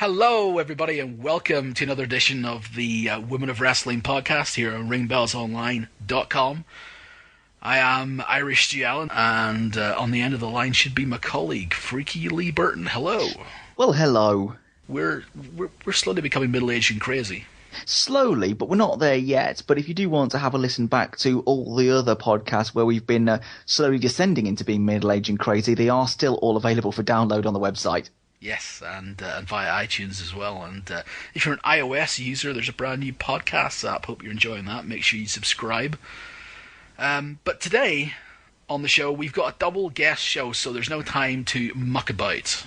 Hello, everybody, and welcome to another edition of the Women of Wrestling podcast here on ringbellsonline.com. I am Irish Stu Allen, and on the end of the line should be my colleague, Freaky Lee Burton. Hello. Well, hello. We're slowly becoming middle-aged and crazy. Slowly, but we're not there yet. But if you do want to have a listen back to all the other podcasts where we've been slowly descending into being middle-aged and crazy, they are still all available for download on the website. Yes, and via iTunes as well. And if you're an iOS user, there's a brand new podcast app. Hope you're enjoying that. Make sure you subscribe. But today on the show, we've got a double guest show, so there's no time to muck about.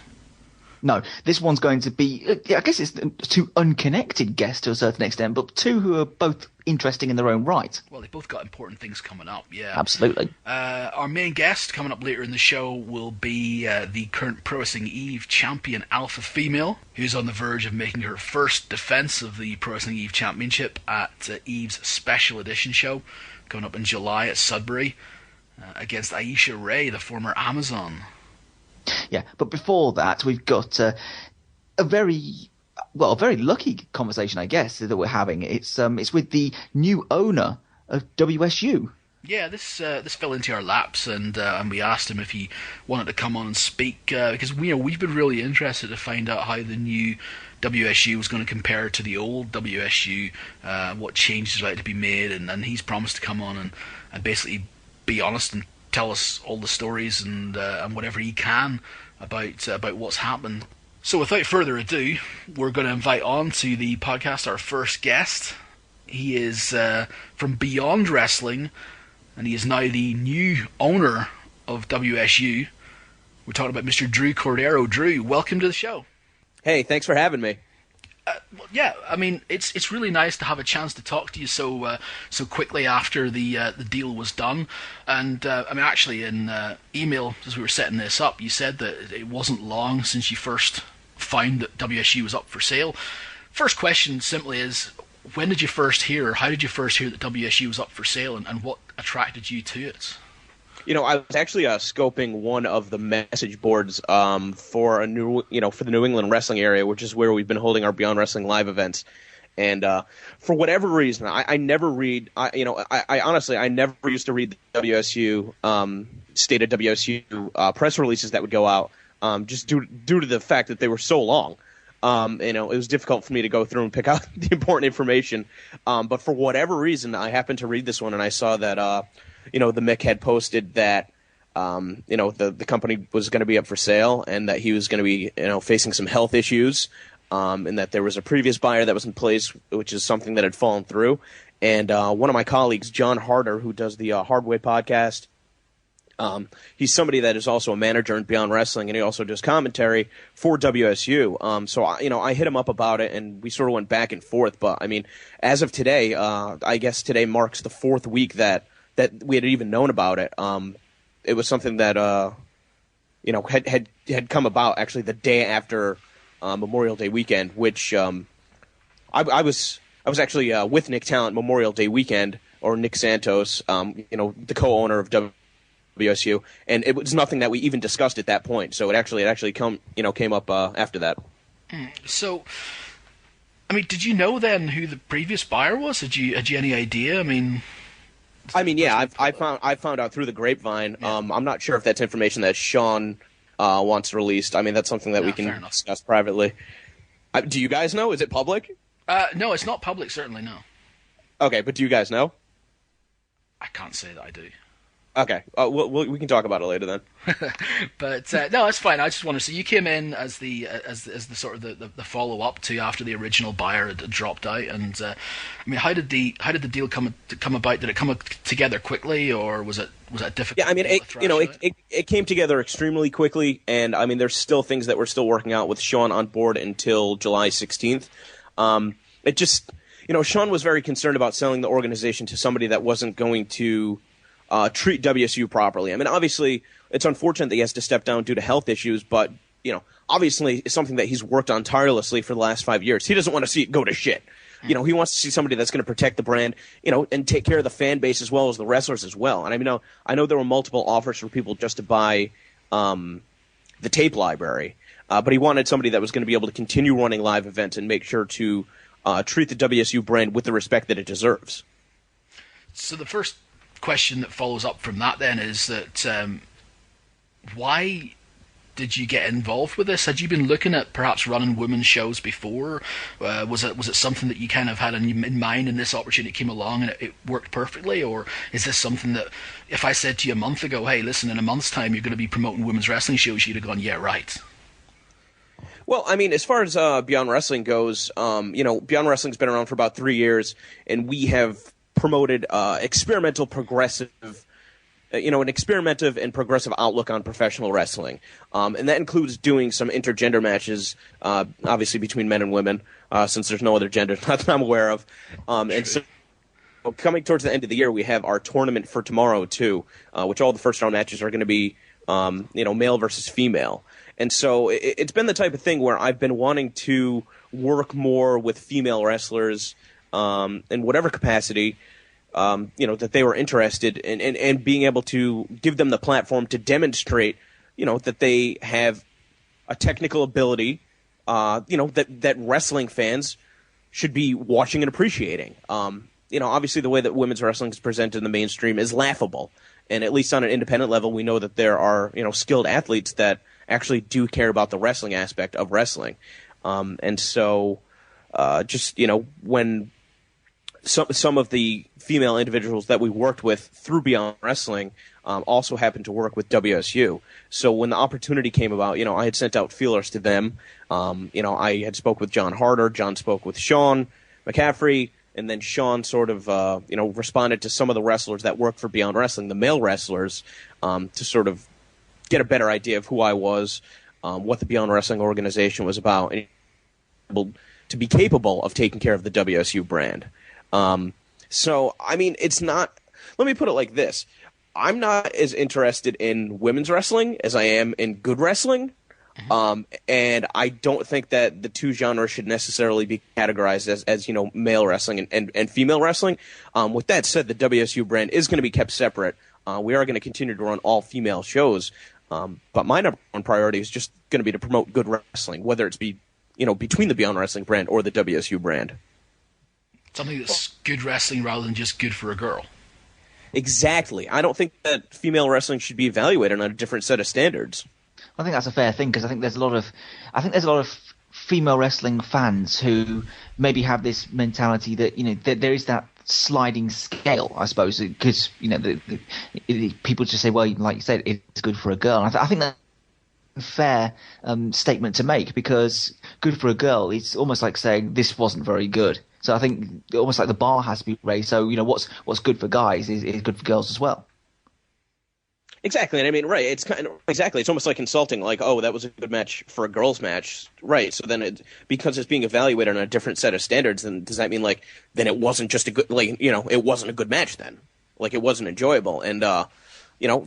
No, this one's going to be, I guess it's two unconnected guests to a certain extent, but two who are both interesting in their own right. Well, they both got important things coming up, yeah. Absolutely. Our main guest coming up later in the show will be the current Pro Wrestling Eve champion alpha female, who's on the verge of making her first defense of the Pro Wrestling Eve championship at Eve's special edition show, coming up in July at Sudbury, against Aisha Ray, the former Amazon. Yeah, but before that, we've got a very lucky conversation, I guess, that we're having. It's with the new owner of WSU. Yeah, this fell into our laps, and we asked him if he wanted to come on and speak because we've been really interested to find out how the new WSU was going to compare to the old WSU, what changes are like to be made, and he's promised to come on and basically be honest and tell us all the stories and whatever he can about what's happened. So without further ado, we're going to invite on to the podcast our first guest. He is from Beyond Wrestling, and he is now the new owner of WSU. We're talking about Mr. Drew Cordiero. Drew, welcome to the show. Hey, thanks for having me. Yeah, I mean, it's really nice to have a chance to talk to you so quickly after the deal was done. And I mean, actually, in email as we were setting this up, you said that it wasn't long since you first found that WSU was up for sale. First question simply is, when did you first hear, or how did you first hear that WSU was up for sale, and what attracted you to it? I was actually scoping one of the message boards for the New England wrestling area, which is where we've been holding our Beyond Wrestling live events. And for whatever reason, I never read. I honestly never used to read the WSU stated WSU press releases that would go out, just due to the fact that they were so long. It was difficult for me to go through and pick out the important information. But for whatever reason, I happened to read this one, and I saw that. The Mick had posted that, the company was going to be up for sale and that he was going to be, facing some health issues, and that there was a previous buyer that was in place, which is something that had fallen through. And one of my colleagues, John Harder, who does the Hardway podcast, he's somebody that is also a manager in Beyond Wrestling, and he also does commentary for WSU. So I hit him up about it, and we sort of went back and forth. But I mean, as of today, I guess today marks the fourth week that we had even known about it. It was something that had come about actually the day after Memorial Day weekend, which I was actually with Nick Talent Memorial Day weekend, or Nick Santos, the co-owner of WSU, and it was nothing that we even discussed at that point. So it actually came up after that. So, I mean, did you know then who the previous buyer was? Had you any idea? Yeah, I found out through the grapevine. Yeah. I'm not sure if that's information that Sean wants released. I mean, that's something that we can discuss privately. Do you guys know? Is it public? No, it's not public, certainly, no. Okay, but do you guys know? I can't say that I do. Okay, we can talk about it later then. But no, it's fine. I just want to say you came in as the sort of the follow up to after the original buyer had dropped out, and I mean, how did the deal come about? Did it come together quickly, or was it difficult? Yeah, I mean, it came together extremely quickly, and I mean, there's still things that we're still working out with Sean on board until July 16th. It just, Sean was very concerned about selling the organization to somebody that wasn't going to treat WSU properly. I mean, obviously, it's unfortunate that he has to step down due to health issues, but, obviously it's something that he's worked on tirelessly for the last 5 years. He doesn't want to see it go to shit. He wants to see somebody that's going to protect the brand, and take care of the fan base as well as the wrestlers as well. And I know there were multiple offers for people just to buy the tape library. but he wanted somebody that was going to be able to continue running live events and make sure to treat the WSU brand with the respect that it deserves. So the first question that follows up from that then is that why did you get involved with this? Had you been looking at perhaps running women's shows before? Was it something that you kind of had in mind and this opportunity came along and it worked perfectly? Or is this something that if I said to you a month ago, hey, listen, in a month's time you're going to be promoting women's wrestling shows, you'd have gone, yeah, right? Well, I mean, as far as Beyond Wrestling goes, Beyond Wrestling's been around for about 3 years, and we have promoted experimental progressive an experimentative and progressive outlook on professional wrestling. And that includes doing some intergender matches, obviously between men and women, since there's no other gender that I'm aware of. And so coming towards the end of the year, we have our tournament for tomorrow, too, which all the first-round matches are going to be, male versus female. And so it's been the type of thing where I've been wanting to work more with female wrestlers in whatever capacity, that they were interested in, and being able to give them the platform to demonstrate, that they have a technical ability, that wrestling fans should be watching and appreciating. Obviously the way that women's wrestling is presented in the mainstream is laughable. And at least on an independent level, we know that there are, skilled athletes that actually do care about the wrestling aspect of wrestling. And so, when some of the female individuals that we worked with through Beyond Wrestling also happened to work with WSU. So when the opportunity came about, I had sent out feelers to them. I had spoke with John Harder. John spoke with Sean McCaffrey. And then Sean sort of, responded to some of the wrestlers that worked for Beyond Wrestling, the male wrestlers, to sort of get a better idea of who I was, what the Beyond Wrestling organization was about, and to be capable of taking care of the WSU brand. So, I mean, it's not – let me put it like this. I'm not as interested in women's wrestling as I am in good wrestling. And I don't think that the two genres should necessarily be categorized as male wrestling and female wrestling. With that said, the WSU brand is going to be kept separate. We are going to continue to run all female shows. But my number one priority is just going to be to promote good wrestling, whether it's between the Beyond Wrestling brand or the WSU brand. Something that's good wrestling rather than just good for a girl. Exactly. I don't think that female wrestling should be evaluated on a different set of standards. I think that's a fair thing, because I think there's a lot of female wrestling fans who maybe have this mentality that there is that sliding scale, I suppose, because people just say, well, like you said, it's good for a girl. And I think that's a fair statement to make, because good for a girl is almost like saying this wasn't very good. So I think almost like the bar has to be raised. So what's good for guys is good for girls as well. Exactly, and I mean, right, it's it's almost like insulting, like, oh, that was a good match for a girls' match, right? So then, because it's being evaluated on a different set of standards, then does that mean, then it wasn't just a good, it wasn't a good match then? Like, it wasn't enjoyable, and,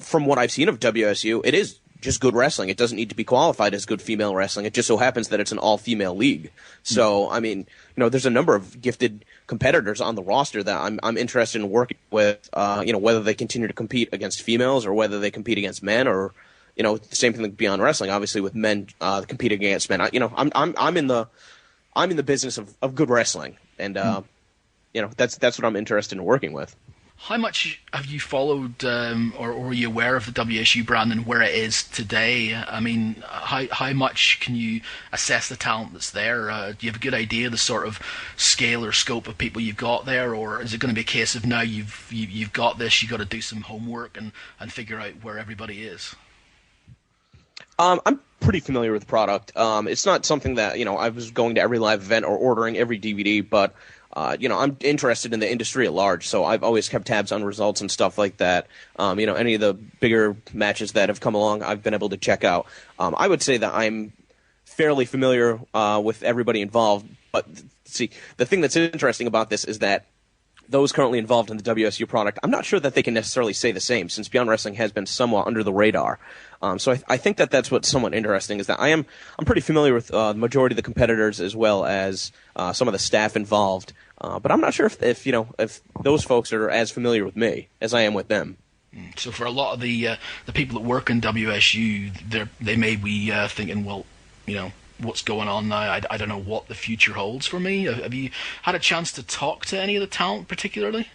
from what I've seen of WSU, it is just good wrestling. It doesn't need to be qualified as good female wrestling. It just so happens that it's an all-female league. So, I mean, there's a number of gifted competitors on the roster that I'm interested in working with, whether they continue to compete against females or whether they compete against men, or, the same thing with Beyond Wrestling, obviously with men competing against men. I'm in the business of good wrestling, and that's what I'm interested in working with. How much have you followed or were you aware of the WSU brand and where it is today? I mean, how much can you assess the talent that's there? Do you have a good idea of the sort of scale or scope of people you've got there, or is it going to be a case of now you've got this, you've got to do some homework and figure out where everybody is? I'm pretty familiar with the product. It's not something that, I was going to every live event or ordering every DVD, but I'm interested in the industry at large, so I've always kept tabs on results and stuff like that. Any of the bigger matches that have come along, I've been able to check out. I would say that I'm fairly familiar with everybody involved, but see, the thing that's interesting about this is that those currently involved in the WSU product, I'm not sure that they can necessarily say the same, since Beyond Wrestling has been somewhat under the radar. So I think that that's what's somewhat interesting, is that I'm pretty familiar with the majority of the competitors as well as some of the staff involved. But I'm not sure if those folks are as familiar with me as I am with them. So for a lot of the people that work in WSU, they may be thinking, well, what's going on now. I don't know what the future holds for me. Have you had a chance to talk to any of the talent particularly?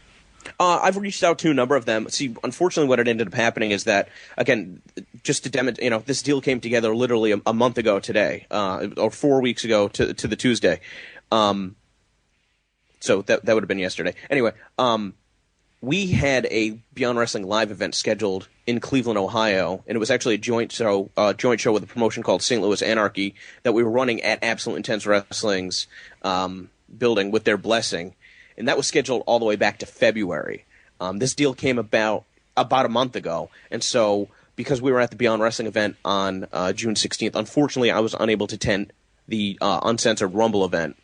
I've reached out to a number of them. See, unfortunately, what had ended up happening is that, again, just to demonstrate, this deal came together literally a month ago today, or 4 weeks ago to the Tuesday. So that would have been yesterday. Anyway, we had a Beyond Wrestling live event scheduled in Cleveland, Ohio, and it was actually a joint show with a promotion called St. Louis Anarchy that we were running at Absolute Intense Wrestling's building with their blessing. And that was scheduled all the way back to February. This deal came about a month ago. And so because we were at the Beyond Wrestling event on June 16th, unfortunately I was unable to attend the Uncensored Rumble event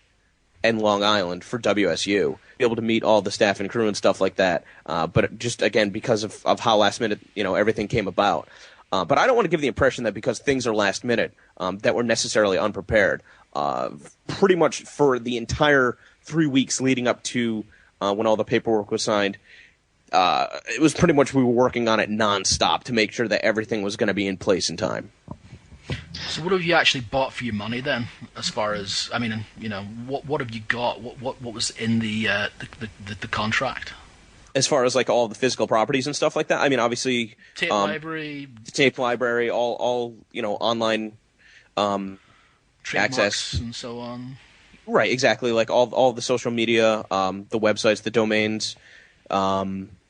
in Long Island for WSU, be able to meet all the staff and crew and stuff like that. But just, again, because of how last minute everything came about. But I don't want to give the impression that because things are last minute that we're necessarily unprepared. Pretty much for the entire 3 weeks leading up to when all the paperwork was signed, it was pretty much we were working on it nonstop to make sure that everything was going to be in place in time. So what have you actually bought for your money then? As far as, what have you got? What was in the contract? As far as like all the physical properties and stuff like that, I mean, obviously tape library, all online access and so on. Right, exactly. Like all the social media, the websites, the domains,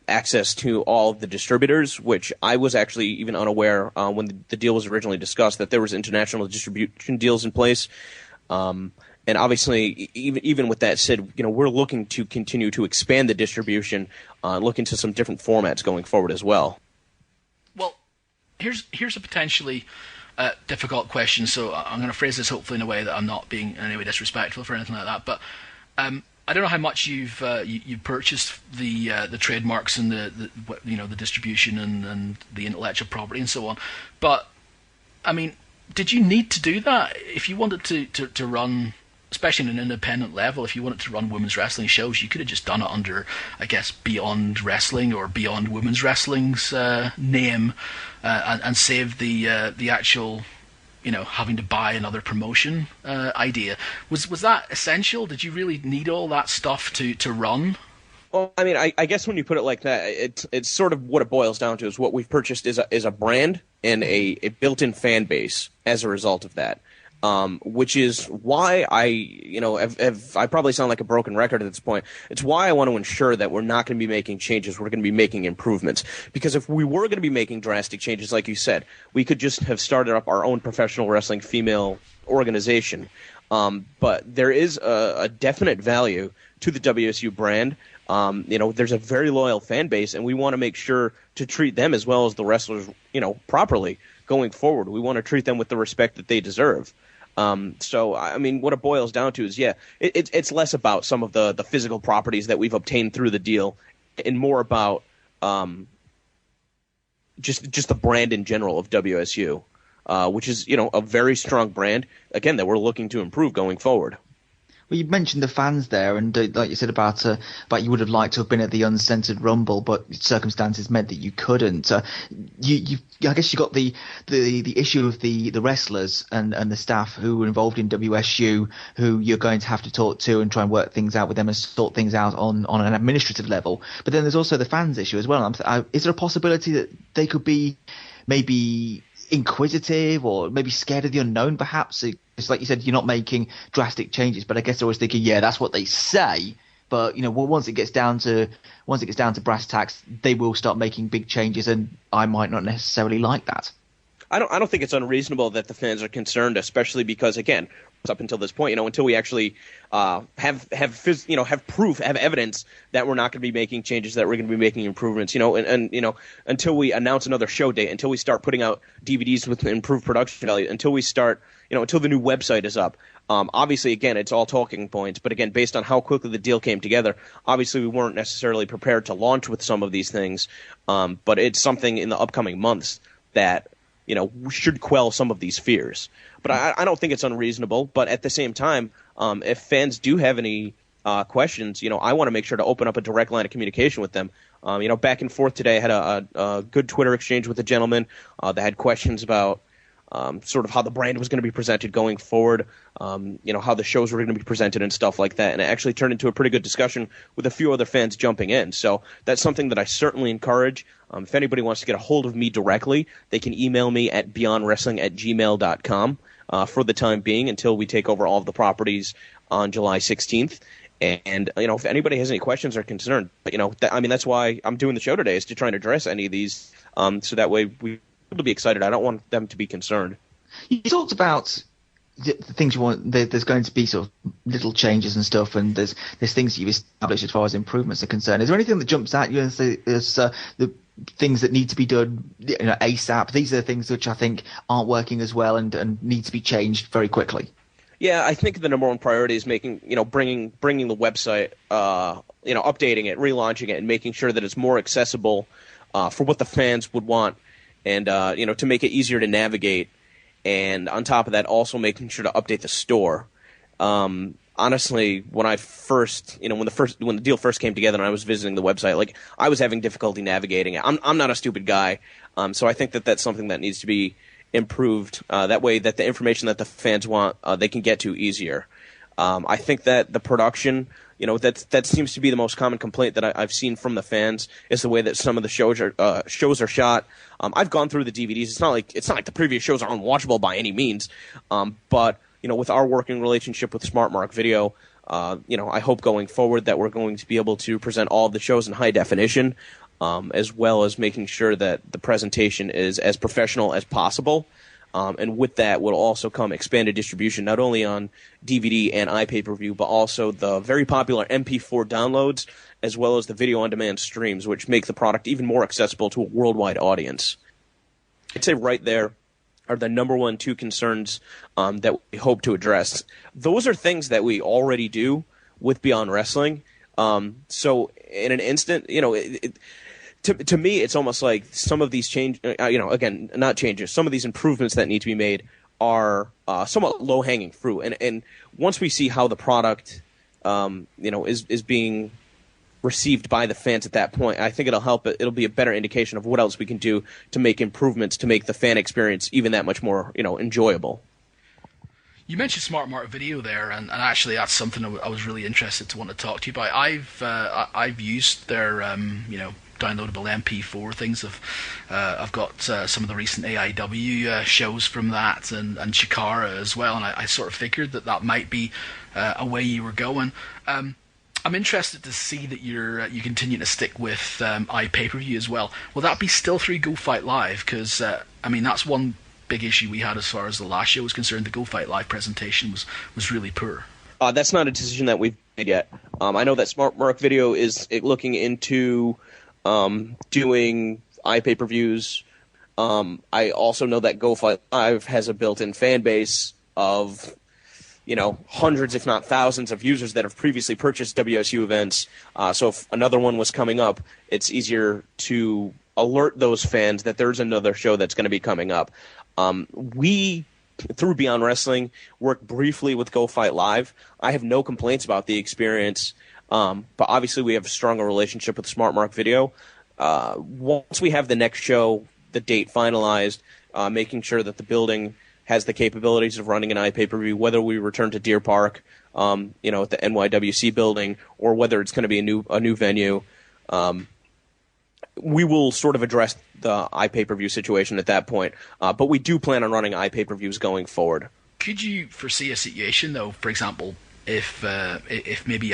access to all the distributors, which I was actually even unaware when the deal was originally discussed that there was international distribution deals in place. And obviously, even with that said, we're looking to continue to expand the distribution, look into some different formats going forward as well. Well, here's a potentially difficult question, so I'm going to phrase this hopefully in a way that I'm not being in any way disrespectful or anything like that. But I don't know how much you've purchased the trademarks and the distribution and the intellectual property and so on. But I mean, did you need to do that if you wanted to run, especially in an independent level? If you wanted to run women's wrestling shows, you could have just done it under, I guess, Beyond Wrestling or Beyond Women's Wrestling's name, and save the actual, having to buy another promotion idea. Was that essential? Did you really need all that stuff to run? Well, I mean, I guess when you put it like that, it's sort of what it boils down to is what we've purchased is a brand and a built-in fan base as a result of that. Which is why I probably sound like a broken record at this point. It's why I want to ensure that we're not going to be making changes. We're going to be making improvements. Because if we were going to be making drastic changes, like you said, we could just have started up our own professional wrestling female organization. But there is a definite value to the WSU brand. There's a very loyal fan base, and we want to make sure to treat them as well as the wrestlers, properly going forward. We want to treat them with the respect that they deserve. So, I mean, what it boils down to is, it's less about some of the physical properties that we've obtained through the deal and more about just the brand in general of WSU, which is, a very strong brand, again, that we're looking to improve going forward. Well, you mentioned the fans there, and like you said about you would have liked to have been at the Uncensored Rumble, but circumstances meant that you couldn't. I guess you got the issue of the wrestlers and the staff who were involved in WSU, who you're going to have to talk to and try and work things out with them and sort things out on an administrative level. But then there's also the fans issue as well. Is there a possibility that they could be maybe inquisitive or maybe scared of the unknown, perhaps? It's like you said, you're not making drastic changes, but I guess they're always thinking, yeah, that's what they say. But once it gets down to brass tacks, they will start making big changes, and I might not necessarily like that. I don't think it's unreasonable that the fans are concerned, especially because, again, up until this point, until we actually have proof, have evidence that we're not going to be making changes, that we're going to be making improvements, and until we announce another show date, until we start putting out DVDs with improved production value, until we start, until the new website is up. Obviously, again, it's all talking points, but again, based on how quickly the deal came together, obviously we weren't necessarily prepared to launch with some of these things, but it's something in the upcoming months that should quell some of these fears. But I don't think it's unreasonable. But at the same time, if fans do have any questions, I want to make sure to open up a direct line of communication with them. Back and forth today, I had a good Twitter exchange with a gentleman that had questions about sort of how the brand was going to be presented going forward, how the shows were going to be presented and stuff like that. And it actually turned into a pretty good discussion with a few other fans jumping in. So that's something that I certainly encourage. If anybody wants to get a hold of me directly, they can email me at beyondwrestling@gmail.com for the time being until we take over all of the properties on July 16th. And, if anybody has any questions or concern, that's why I'm doing the show today, is to try and address any of these so that way we'll be excited. I don't want them to be concerned. You talked about the things you want. There's going to be sort of little changes and stuff, and there's things you've established as far as improvements are concerned. Is there anything that jumps at you and says the things that need to be done ASAP? These are the things which I think aren't working as well and need to be changed very quickly. Yeah, I think the number one priority is bringing the website, updating it, relaunching it, and making sure that it's more accessible for what the fans would want, and to make it easier to navigate. And on top of that, also making sure to update the store. Honestly, when I first, when the deal first came together and I was visiting the website, I was having difficulty navigating it. I'm not a stupid guy, so I think that that's something that needs to be improved. That way, that the information that the fans want, they can get to easier. I think that the production, that seems to be the most common complaint that I've seen from the fans, is the way that some of the shows are shot. I've gone through the DVDs. It's not like the previous shows are unwatchable by any means. But with our working relationship with Smart Mark Video, I hope going forward that we're going to be able to present all of the shows in high definition, as well as making sure that the presentation is as professional as possible. And with that will also come expanded distribution, not only on DVD and iPay-per-view, but also the very popular MP4 downloads, as well as the video-on-demand streams, which make the product even more accessible to a worldwide audience. I'd say right there are the number one two concerns that we hope to address. Those are things that we already do with Beyond Wrestling. So in an instant, to me, it's almost like some of these some of these improvements that need to be made are somewhat low-hanging fruit. And once we see how the product, is being received by the fans at that point, I think it'll be a better indication of what else we can do to make improvements to make the fan experience even that much more, enjoyable. You mentioned Smart Mark Video there, and actually that's something I was really interested to want to talk to you about. I've used their downloadable MP4 things. I've got some of the recent AIW shows from that, and Chikara as well, and I sort of figured that might be a way you were going. I'm interested to see that you continue to stick with iPay-per-view as well. Will that be still through Go Fight Live? Because that's one big issue we had as far as the last show was concerned. The Go Fight Live presentation was really poor. That's not a decision that we've made yet. I know that Smart Mark Video is looking into doing iPay-per-views. I also know that Go Fight Live has a built-in fan base of hundreds, if not thousands, of users that have previously purchased WSU events. So if another one was coming up, it's easier to alert those fans that there's another show that's going to be coming up. We, through Beyond Wrestling, worked briefly with Go Fight Live. I have no complaints about the experience, but obviously we have a stronger relationship with Smart Mark Video. Once we have the next show, the date finalized, making sure that the building has the capabilities of running an iPay-per-view, whether we return to Deer Park, at the NYWC building, or whether it's going to be a new venue, we will sort of address the iPay-per-view situation at that point. But we do plan on running iPay-per-views going forward. Could you foresee a situation, though, for example, if maybe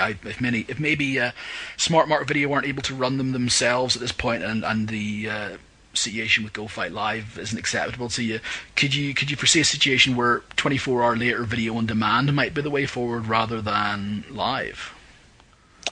Smart Mark Video weren't able to run them themselves at this point, and the situation with Go Fight Live isn't acceptable to you, could you foresee a situation where 24-hour later video on demand might be the way forward rather than live?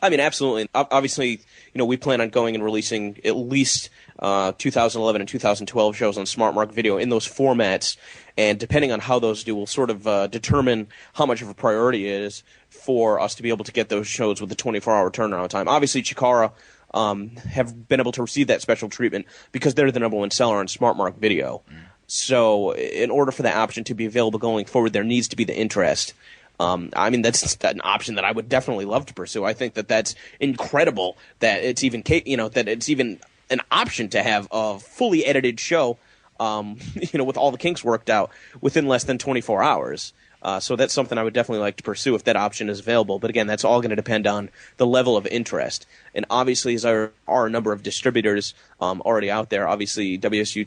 Absolutely. Obviously, we plan on going and releasing at least 2011 and 2012 shows on Smart Mark Video in those formats, and depending on how those do, we'll sort of determine how much of a priority it is for us to be able to get those shows with the 24-hour turnaround time. Obviously, Chikara have been able to receive that special treatment because they're the number one seller on Smart Mark Video. So in order for that option to be available going forward, there needs to be the interest. That's an option that I would definitely love to pursue. I think that that's incredible that it's even an option to have a fully edited show with all the kinks worked out within less than 24 hours. So that's something I would definitely like to pursue if that option is available. But again, that's all going to depend on the level of interest. And obviously, as there are a number of distributors already out there, obviously WSU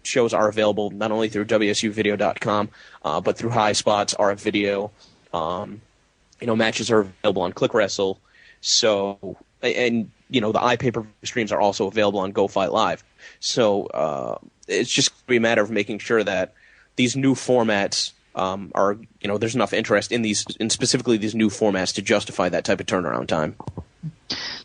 shows are available not only through WSUvideo.com, but through High Spots, RF Video. Matches are available on ClickWrestle. So, and the iPay-per-view streams are also available on Go Fight Live. So it's just going to be a matter of making sure that these new formats are, there's enough interest in specifically these new formats to justify that type of turnaround time.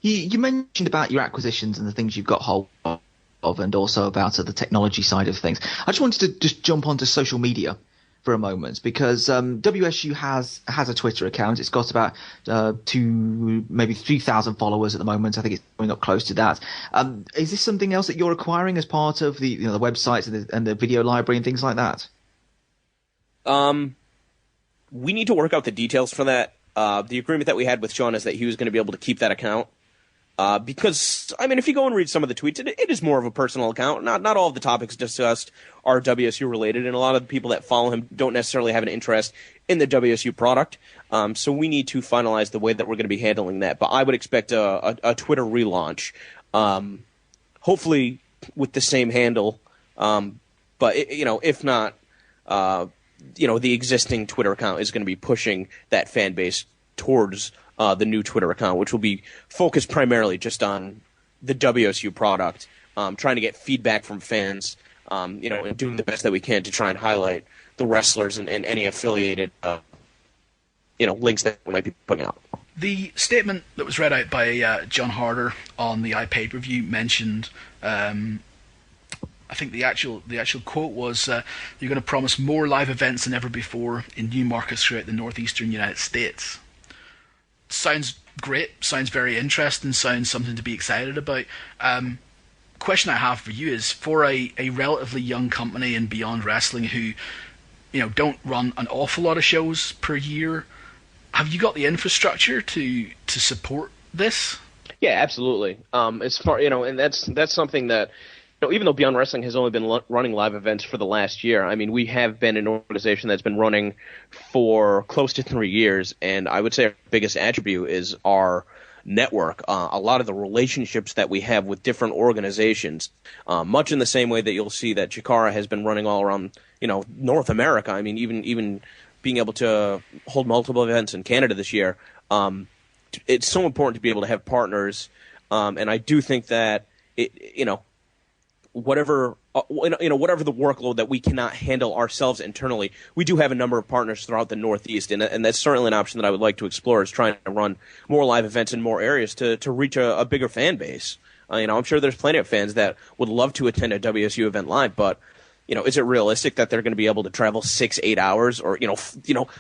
You mentioned about your acquisitions and the things you've got hold of, and also about the technology side of things. I just wanted to just jump onto social media for a moment, because WSU has a Twitter account. It's got about maybe 3,000 followers at the moment. I think it's going up close to that. Is this something else that you're acquiring as part of the the websites and the video library and things like that? We need to work out the details for that. The agreement that we had with Sean is that he was going to be able to keep that account. Because, if you go and read some of the tweets, it is more of a personal account. Not all of the topics discussed are WSU related, and a lot of the people that follow him don't necessarily have an interest in the WSU product. So we need to finalize the way that we're going to be handling that. But I would expect a Twitter relaunch, hopefully with the same handle. But if not, the existing Twitter account is going to be pushing that fan base towards the new Twitter account, which will be focused primarily just on the WSU product, trying to get feedback from fans, and doing the best that we can to try and highlight the wrestlers and any affiliated, links that we might be putting out. The statement that was read out by John Harder on the iPay-per-view mentioned, I think the actual quote was, "You're going to promise more live events than ever before in new markets throughout the northeastern United States." Sounds great, sounds very interesting, sounds something to be excited about. Question I have for you is, for a relatively young company in Beyond Wrestling who, don't run an awful lot of shows per year, have you got the infrastructure to support this? Yeah, absolutely. As far and that's something that, even though Beyond Wrestling has only been running live events for the last year, we have been an organization that's been running for close to 3 years, and I would say our biggest attribute is our network. A lot of the relationships that we have with different organizations, much in the same way that you'll see that Chikara has been running all around, North America. Even being able to hold multiple events in Canada this year, it's so important to be able to have partners, and I do think that whatever the workload that we cannot handle ourselves internally, we do have a number of partners throughout the Northeast, and that's certainly an option that I would like to explore, is trying to run more live events in more areas to reach a bigger fan base. I'm sure there's plenty of fans that would love to attend a WSU event live, but is it realistic that they're going to be able to travel 6-8 hours? Or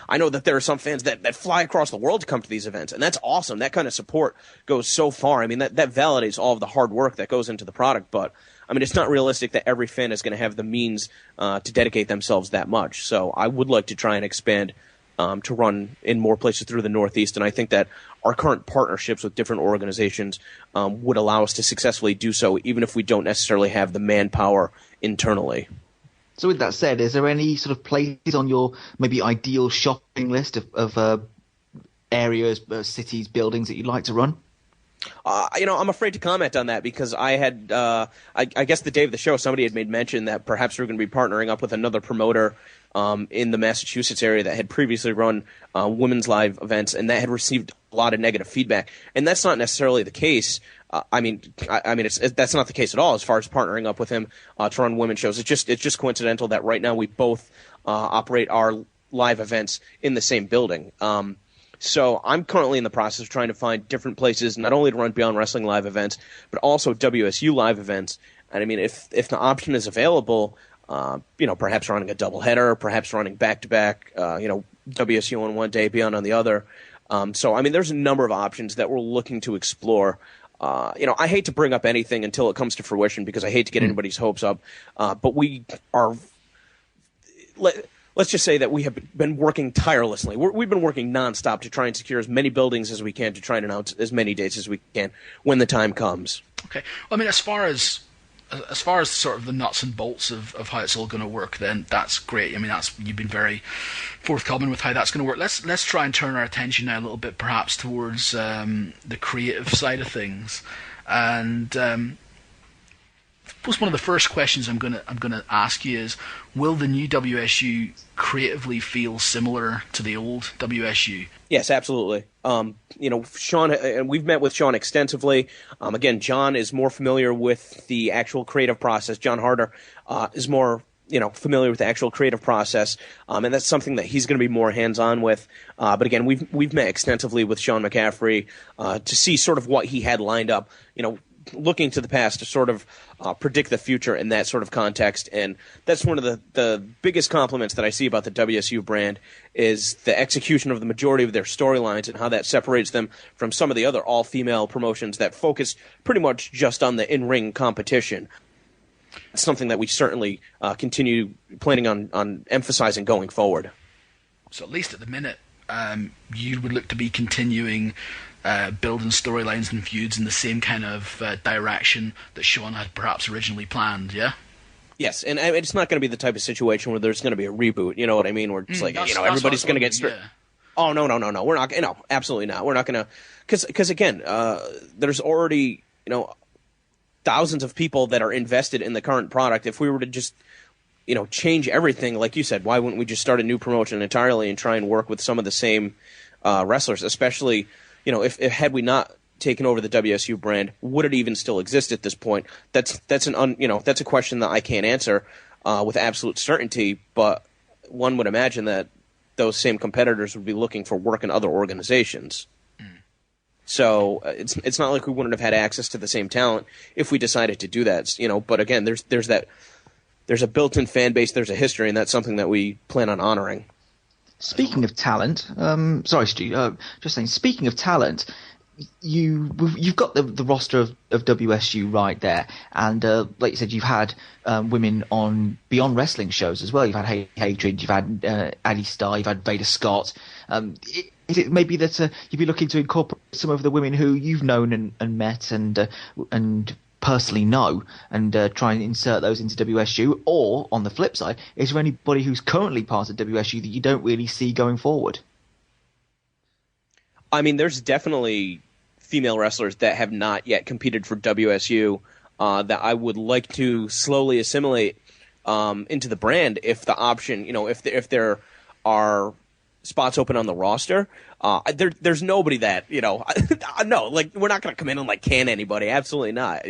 I know that there are some fans that fly across the world to come to these events, and that's awesome. That kind of support goes so far. That validates all of the hard work that goes into the product, but it's not realistic that every fan is going to have the means to dedicate themselves that much. So I would like to try and expand to run in more places through the Northeast, and I think that our current partnerships with different organizations would allow us to successfully do so, even if we don't necessarily have the manpower internally. So with that said, is there any sort of places on your maybe ideal shopping list of areas, cities, buildings that you'd like to run? I'm afraid to comment on that, because I had, I guess the day of the show, somebody had made mention that perhaps we were going to be partnering up with another promoter in the Massachusetts area that had previously run women's live events, and that had received a lot of negative feedback. And that's not necessarily the case. That's not the case at all as far as partnering up with him to run women's shows. It's just coincidental that right now we both operate our live events in the same building. So I'm currently in the process of trying to find different places, not only to run Beyond Wrestling live events, but also WSU live events. And if the option is available, perhaps running a doubleheader, perhaps running back-to-back, WSU on one day, Beyond on the other. So there's a number of options that we're looking to explore. I hate to bring up anything until it comes to fruition, because I hate to get anybody's hopes up. But we are. Let's just say that we have been working tirelessly. We've been working nonstop to try and secure as many buildings as we can, to try and announce as many dates as we can when the time comes. Okay. Well, as far as as far as sort of the nuts and bolts of how it's all going to work, then that's great. I mean, you've been very forthcoming with how that's going to work. Let's try and turn our attention now a little bit, perhaps towards the creative side of things. And I suppose one of the first questions I'm gonna ask you is, will the new WSU creatively feel similar to the old WSU? Yes, absolutely. Sean, and we've met with Sean extensively. Again, John is more familiar with the actual creative process. John Harder is more, familiar with the actual creative process, and that's something that he's going to be more hands-on with. But again, we've met extensively with Sean McCaffrey to see sort of what he had lined up. Looking to the past to sort of predict the future in that sort of context. And that's one of the biggest compliments that I see about the WSU brand is the execution of the majority of their storylines and how that separates them from some of the other all-female promotions that focus pretty much just on the in-ring competition. It's something that we certainly continue planning on emphasizing going forward. So at least at the minute, you would look to be continuing building storylines and feuds in the same kind of direction that Sean had perhaps originally planned, yeah? Yes, and it's not going to be the type of situation where there's going to be a reboot, you know what I mean? Where it's everybody's going to get straight. Yeah. Oh, no, we're not, absolutely not. We're not going to, because again, there's already, thousands of people that are invested in the current product. If we were to just, change everything, like you said, why wouldn't we just start a new promotion entirely and try and work with some of the same wrestlers, especially, if had we not taken over the WSU brand, would it even still exist at this point? That's a question that I can't answer with absolute certainty, but one would imagine that those same competitors would be looking for work in other organizations. So it's not like we wouldn't have had access to the same talent if we decided to do that. But again, there's a built-in fan base, there's a history, and that's something that we plan on honoring. Speaking of talent, sorry, Stu, just saying, speaking of talent, you've got the roster of WSU right there, and like you said, you've had women on Beyond Wrestling shows as well. You've had Hatred, you've had Addie Starr, you've had Vader Scott. Is it maybe that you'd be looking to incorporate some of the women who you've known and met and personally know, and try and insert those into WSU? Or on the flip side, is there anybody who's currently part of WSU that you don't really see going forward? I mean, there's definitely female wrestlers that have not yet competed for WSU that I would like to slowly assimilate into the brand if the option, if there are spots open on the roster. There's nobody that, no, like, we're not going to come in and like can anybody. Absolutely not.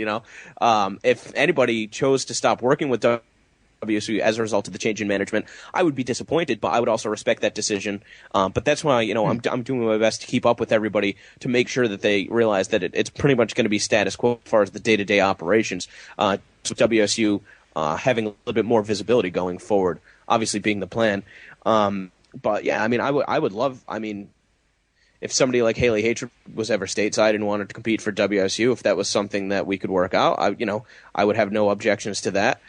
If anybody chose to stop working with WSU as a result of the change in management, I would be disappointed, but I would also respect that decision. But that's why, I'm doing my best to keep up with everybody to make sure that they realize that it's pretty much going to be status quo as far as the day-to-day operations. So WSU having a little bit more visibility going forward, obviously being the plan. But yeah, I mean, I would love, if somebody like Haley Hatred was ever stateside and wanted to compete for WSU, if that was something that we could work out, I would have no objections to that.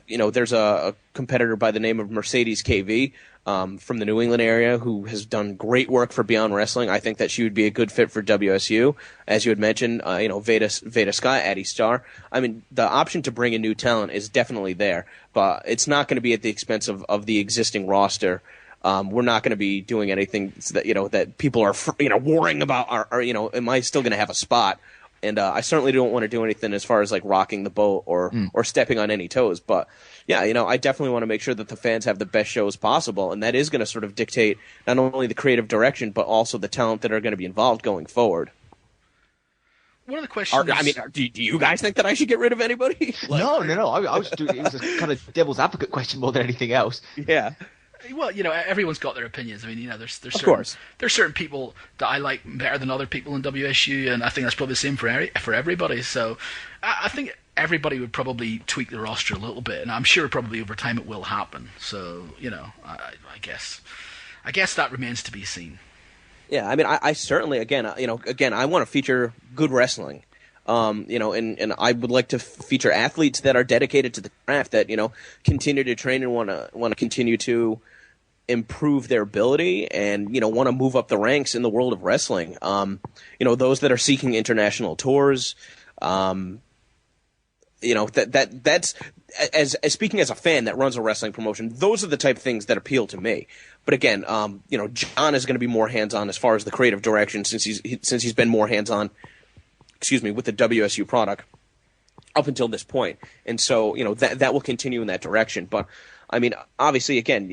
There's a competitor by the name of Mercedes KV from the New England area who has done great work for Beyond Wrestling. I think that she would be a good fit for WSU. As you had mentioned, Veda Scott, Addie Starr. I mean, the option to bring in new talent is definitely there, but it's not going to be at the expense of the existing roster. We're not going to be doing anything that people are worrying about. Am I still going to have a spot? And I certainly don't want to do anything as far as like rocking the boat or stepping on any toes. But yeah, I definitely want to make sure that the fans have the best shows possible, and that is going to sort of dictate not only the creative direction but also the talent that are going to be involved going forward. One of the questions. Do you guys think that I should get rid of anybody? No. I was doing, it was a kind of devil's advocate question more than anything else. Yeah. Well, everyone's got their opinions. I mean, there's certain people that I like better than other people in WSU, and I think that's probably the same for everybody. So I think everybody would probably tweak the roster a little bit, and I'm sure probably over time it will happen. So, I guess that remains to be seen. Yeah, I mean, I certainly, again, I want to feature good wrestling. And I would like to feature athletes that are dedicated to the craft, that, continue to train and want to continue to improve their ability and, want to move up the ranks in the world of wrestling. Those that are seeking international tours. that's as speaking as a fan that runs a wrestling promotion, those are the type of things that appeal to me. But again, John is going to be more hands-on as far as the creative direction since he's been more hands-on, with the WSU product up until this point. And so, that will continue in that direction. But I mean, obviously, again,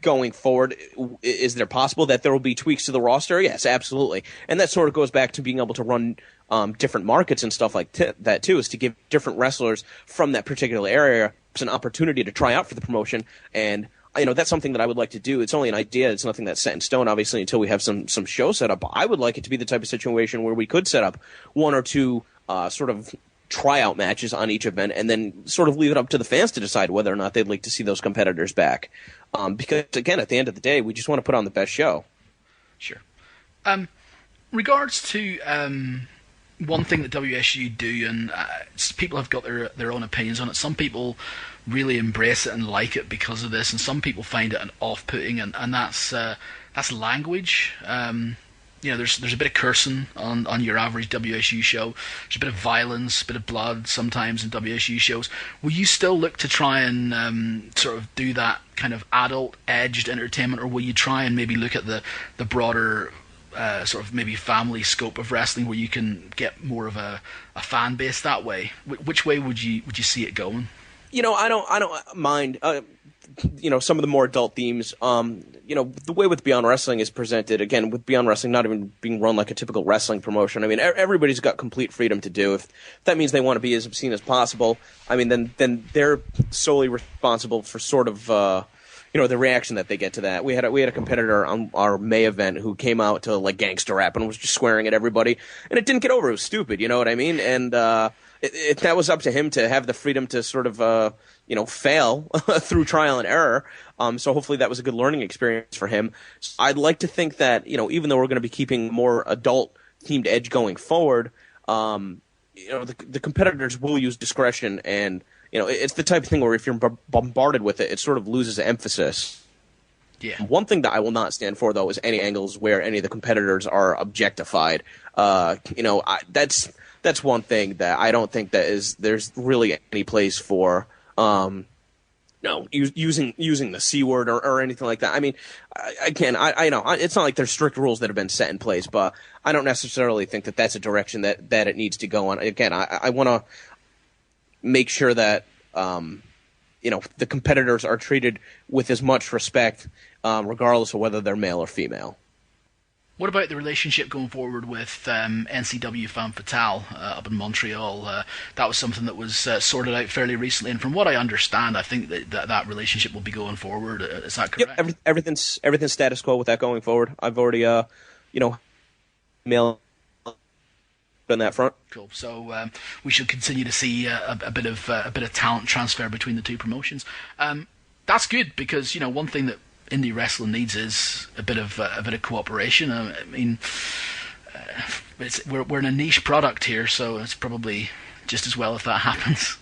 going forward, is there possible that there will be tweaks to the roster? Yes, absolutely. And that sort of goes back to being able to run different markets and stuff like that too, is to give different wrestlers from that particular area an opportunity to try out for the promotion. And that's something that I would like to do. It's only an idea. It's nothing that's set in stone, obviously, until we have some shows set up. But I would like it to be the type of situation where we could set up one or two sort of tryout matches on each event, and then sort of leave it up to the fans to decide whether or not they'd like to see those competitors back. Because, again, at the end of the day, we just want to put on the best show. Sure. Regards to one thing that WSU do, and people have got their own opinions on it. Some people really embrace it and like it because of this, and some people find it an off-putting, and that's language. There's a bit of cursing on your average WSU show. There's a bit of violence, a bit of blood sometimes in WSU shows. Will you still look to try and sort of do that kind of adult-edged entertainment, or will you try and maybe look at the broader sort of maybe family scope of wrestling where you can get more of a fan base that way? Which way would you see it going? I don't mind. Some of the more adult themes. The way with Beyond Wrestling is presented, again, with Beyond Wrestling not even being run like a typical wrestling promotion. I mean, everybody's got complete freedom to do. If that means they want to be as obscene as possible, I mean, then they're solely responsible for sort of, the reaction that they get to that. We had a competitor on our May event who came out to like gangster rap and was just swearing at everybody, and it didn't get over. It was stupid, you know what I mean? And that was up to him to have the freedom to sort of, fail through trial and error. So hopefully that was a good learning experience for him. So I'd like to think that, even though we're going to be keeping more adult-themed edge going forward, the competitors will use discretion, and, it's the type of thing where if you're bombarded with it, it sort of loses emphasis. Yeah. One thing that I will not stand for, though, is any angles where any of the competitors are objectified. That's one thing that I don't think there's really any place for. Using the C word or anything like that. I mean, I know it's not like there's strict rules that have been set in place, but I don't necessarily think that that's a direction that it needs to go on. Again, I want to make sure that the competitors are treated with as much respect, regardless of whether they're male or female. What about the relationship going forward with NCW Femme Fatale up in Montreal? That was something that was sorted out fairly recently, and from what I understand, I think that relationship will be going forward. Is that correct? Yep, everything's status quo with that going forward. I've already, mailed on that front. Cool. So we should continue to see a bit of talent transfer between the two promotions. That's good because one thing that indie wrestling needs is a bit of cooperation. I mean, we're in a niche product here, so it's probably just as well if that happens.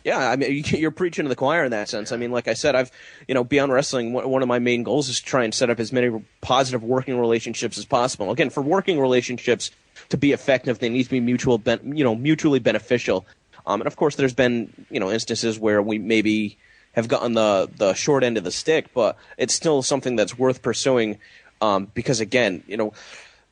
Yeah, I mean, you're preaching to the choir in that sense. I mean, like I said, I've Beyond Wrestling, one of my main goals is to try and set up as many positive working relationships as possible. Again, for working relationships to be effective, they need to be mutually beneficial. And of course, there's been instances where we maybe have gotten the short end of the stick, but it's still something that's worth pursuing because, again,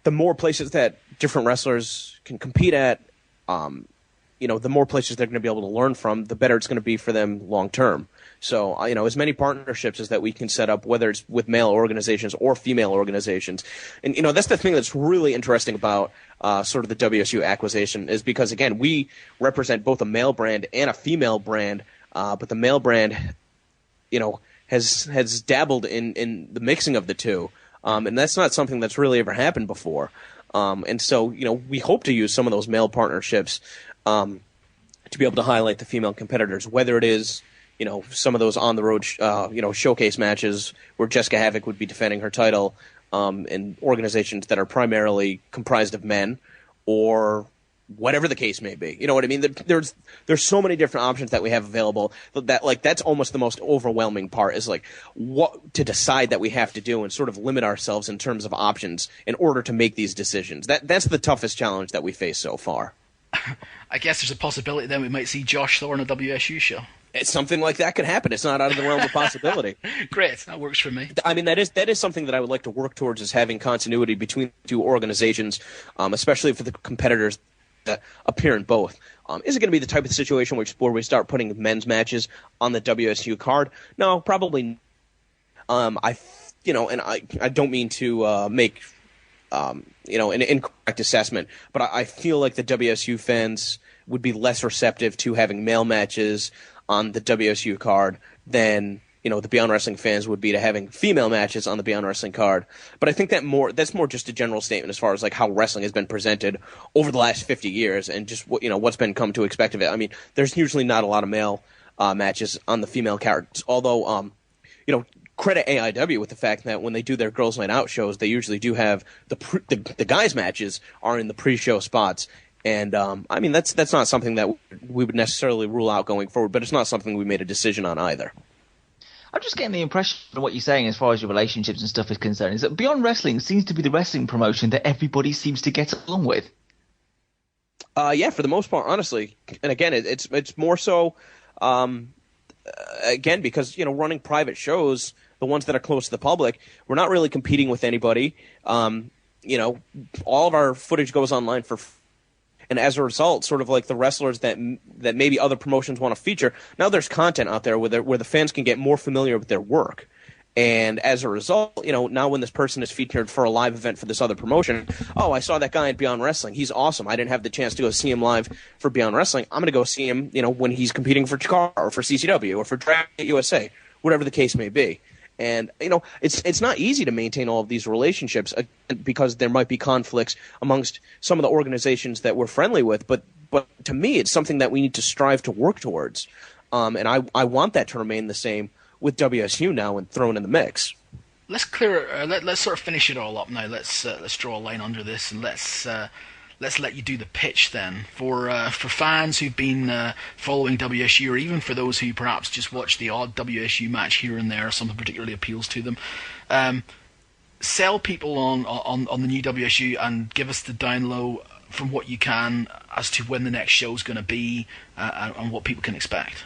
the more places that different wrestlers can compete at, the more places they're going to be able to learn from, the better it's going to be for them long term. So, as many partnerships as that we can set up, whether it's with male organizations or female organizations. And, that's the thing that's really interesting about sort of the WSU acquisition is because, again, we represent both a male brand and a female brand. But the male brand, has dabbled in the mixing of the two, and that's not something that's really ever happened before. And so, we hope to use some of those male partnerships to be able to highlight the female competitors, whether it is, some of those on the road, showcase matches where Jessica Havoc would be defending her title in organizations that are primarily comprised of men, or whatever the case may be. You know what I mean? There's so many different options that we have available that that's almost the most overwhelming part is like what to decide that we have to do and sort of limit ourselves in terms of options in order to make these decisions. That's the toughest challenge that we face so far. I guess there's a possibility then we might see Josh Thor on a WSU show. It's something like that could happen. It's not out of the realm of possibility. Great, that works for me. I mean, that is something that I would like to work towards, is having continuity between the two organizations, especially for the competitors that appear in both. Is it going to be the type of situation where we start putting men's matches on the WSU card? No, probably. I don't mean to make an incorrect assessment, but I feel like the WSU fans would be less receptive to having male matches on the WSU card than the Beyond Wrestling fans would be to having female matches on the Beyond Wrestling card. But I think that's more just a general statement as far as like how wrestling has been presented over the last 50 years and just what's been come to expect of it. I mean, there's usually not a lot of male matches on the female cards, although credit AIW with the fact that when they do their Girls Night Out shows, they usually do have the guys matches are in the pre-show spots. And I mean, that's not something that we would necessarily rule out going forward, but it's not something we made a decision on either. I'm just getting the impression from what you're saying as far as your relationships and stuff is concerned, is that Beyond Wrestling seems to be the wrestling promotion that everybody seems to get along with. Yeah, for the most part, honestly. And again, it's more so, again, because, running private shows, the ones that are close to the public, we're not really competing with anybody. All of our footage goes online for and as a result, sort of like the wrestlers that maybe other promotions want to feature, now there's content out there where the fans can get more familiar with their work. And as a result, now when this person is featured for a live event for this other promotion, oh, I saw that guy at Beyond Wrestling. He's awesome. I didn't have the chance to go see him live for Beyond Wrestling. I'm going to go see him, when he's competing for Chikara or for CCW or for Dragon USA, whatever the case may be. And, it's not easy to maintain all of these relationships because there might be conflicts amongst some of the organizations that we're friendly with. But to me, it's something that we need to strive to work towards. And I want that to remain the same with WSU now and thrown in the mix. Let's clear. Let's sort of finish it all up now. Let's draw a line under this, and let's let you do the pitch then for fans who've been following WSU, or even for those who perhaps just watch the odd WSU match here and there, something particularly appeals to them. Sell people on the new WSU and give us the down low from what you can as to when the next show's going to be and what people can expect.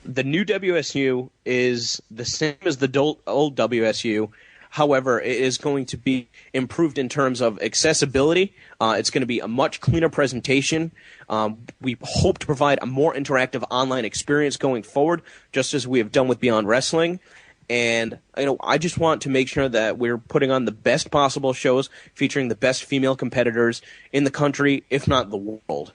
The new WSU is the same as the old WSU. However, it is going to be improved in terms of accessibility. It's going to be a much cleaner presentation. We hope to provide a more interactive online experience going forward, just as we have done with Beyond Wrestling. And I just want to make sure that we're putting on the best possible shows featuring the best female competitors in the country, if not the world.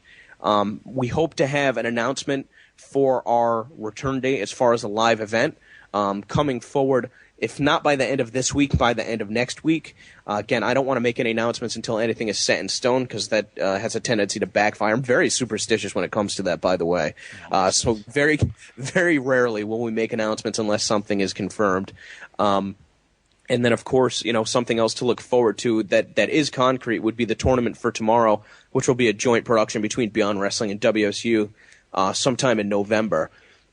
We hope to have an announcement for our return date as far as a live event coming forward, if not by the end of this week, by the end of next week. Again, I don't want to make any announcements until anything is set in stone, because that has a tendency to backfire. I'm very superstitious when it comes to that, by the way. So very, very rarely will we make announcements unless something is confirmed. And then, of course, something else to look forward to that is concrete would be the tournament for tomorrow, which will be a joint production between Beyond Wrestling and WSU sometime in November.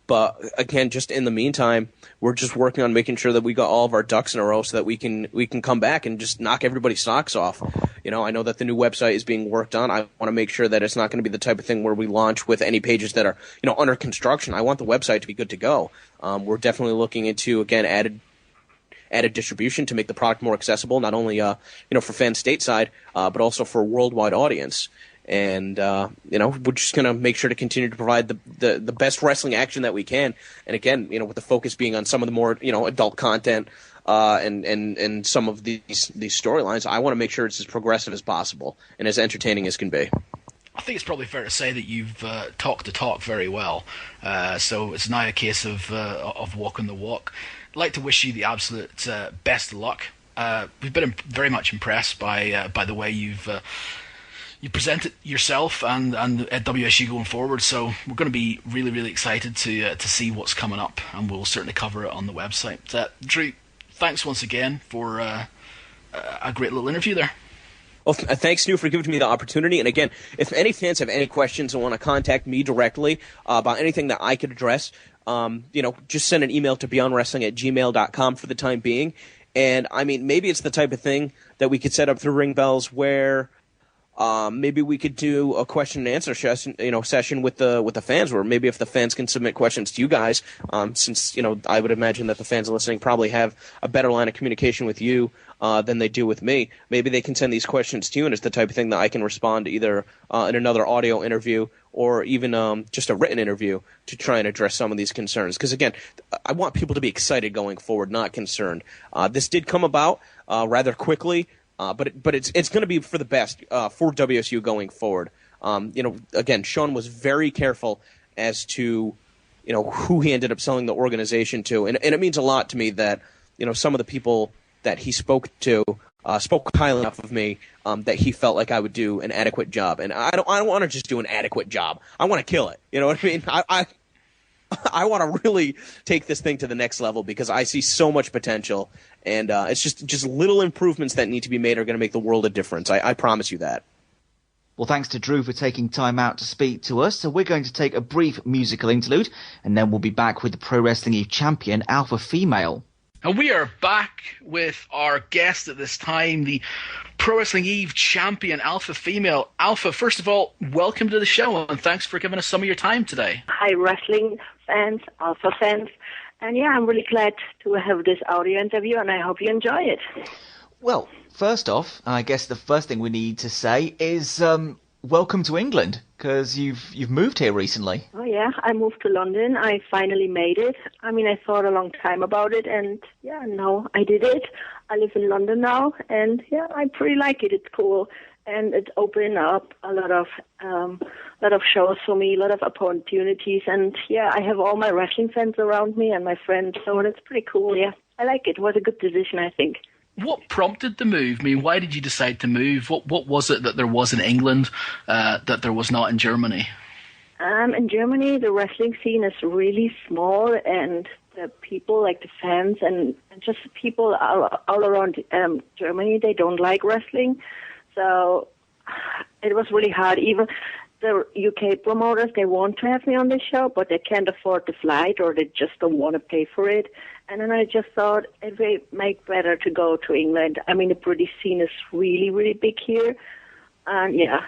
But again, just in the meantime, we're just working on making sure that we got all of our ducks in a row so that we can come back and just knock everybody's socks off. I know that the new website is being worked on. I want to make sure that it's not going to be the type of thing where we launch with any pages that are under construction. I want the website to be good to go. We're definitely looking into, again, added distribution to make the product more accessible, not only for fans stateside, but also for a worldwide audience. And we're just going to make sure to continue to provide the best wrestling action that we can. And again, with the focus being on some of the more adult content and some of these storylines, I want to make sure it's as progressive as possible and as entertaining as can be. I think it's probably fair to say that you've talked the talk very well. So it's now a case of walking the walk. I'd like to wish you the absolute best of luck. We've been very much impressed by the way you present it yourself and at WSU going forward. So we're going to be really, really excited to see what's coming up, and we'll certainly cover it on the website. Drew, thanks once again for a great little interview there. Well, thanks, Stu, for giving me the opportunity. And again, if any fans have any questions and want to contact me directly about anything that I could address, just send an email to beyondwrestling@gmail.com for the time being. And I mean, maybe it's the type of thing that we could set up through Ring Bells where maybe we could do a question and answer session with the fans, where maybe if the fans can submit questions to you guys, since I would imagine that the fans listening probably have a better line of communication with you than they do with me. Maybe they can send these questions to you, and it's the type of thing that I can respond to either in another audio interview or even just a written interview to try and address some of these concerns. Because again, I want people to be excited going forward, not concerned. This did come about rather quickly. But it's going to be for the best for WSU going forward. Again, Sean was very careful as to who he ended up selling the organization to, and it means a lot to me that some of the people that he spoke to spoke highly enough of me that he felt like I would do an adequate job. And I don't want to just do an adequate job. I want to kill it. You know what I mean? I want to really take this thing to the next level because I see so much potential, and it's just little improvements that need to be made are going to make the world a difference. I promise you that. Well, thanks to Drew for taking time out to speak to us. So we're going to take a brief musical interlude, and then we'll be back with the Pro Wrestling Eve champion, Alpha Female. And we are back with our guest at this time, the Pro Wrestling Eve champion, Alpha Female. Alpha, first of all, welcome to the show, and thanks for giving us some of your time today. Hi, wrestling fans, Alpha fans. And yeah, I'm really glad to have this audio interview, and I hope you enjoy it. Well, first off, I guess the first thing we need to say is welcome to England, because you've moved here recently. Oh yeah, I moved to London. I finally made it. I mean, I thought a long time about it, and yeah, no, I did it. I live in London now, and yeah, I pretty like it. It's cool, and it's opened up a lot of shows for me, a lot of opportunities, and yeah, I have all my wrestling fans around me and my friends, so it's pretty cool. Yeah, I like it. It was a good decision, I think. What prompted the move? I mean, why did you decide to move? What was it that there was in England that there was not in Germany? In Germany, the wrestling scene is really small, and the people, like the fans and just the people all around Germany, they don't like wrestling. So it was really hard. Even the UK promoters, they want to have me on the show, but they can't afford the flight, or they just don't want to pay for it. And then I just thought it would make better to go to England. I mean, the British scene is really, really big here. And yeah,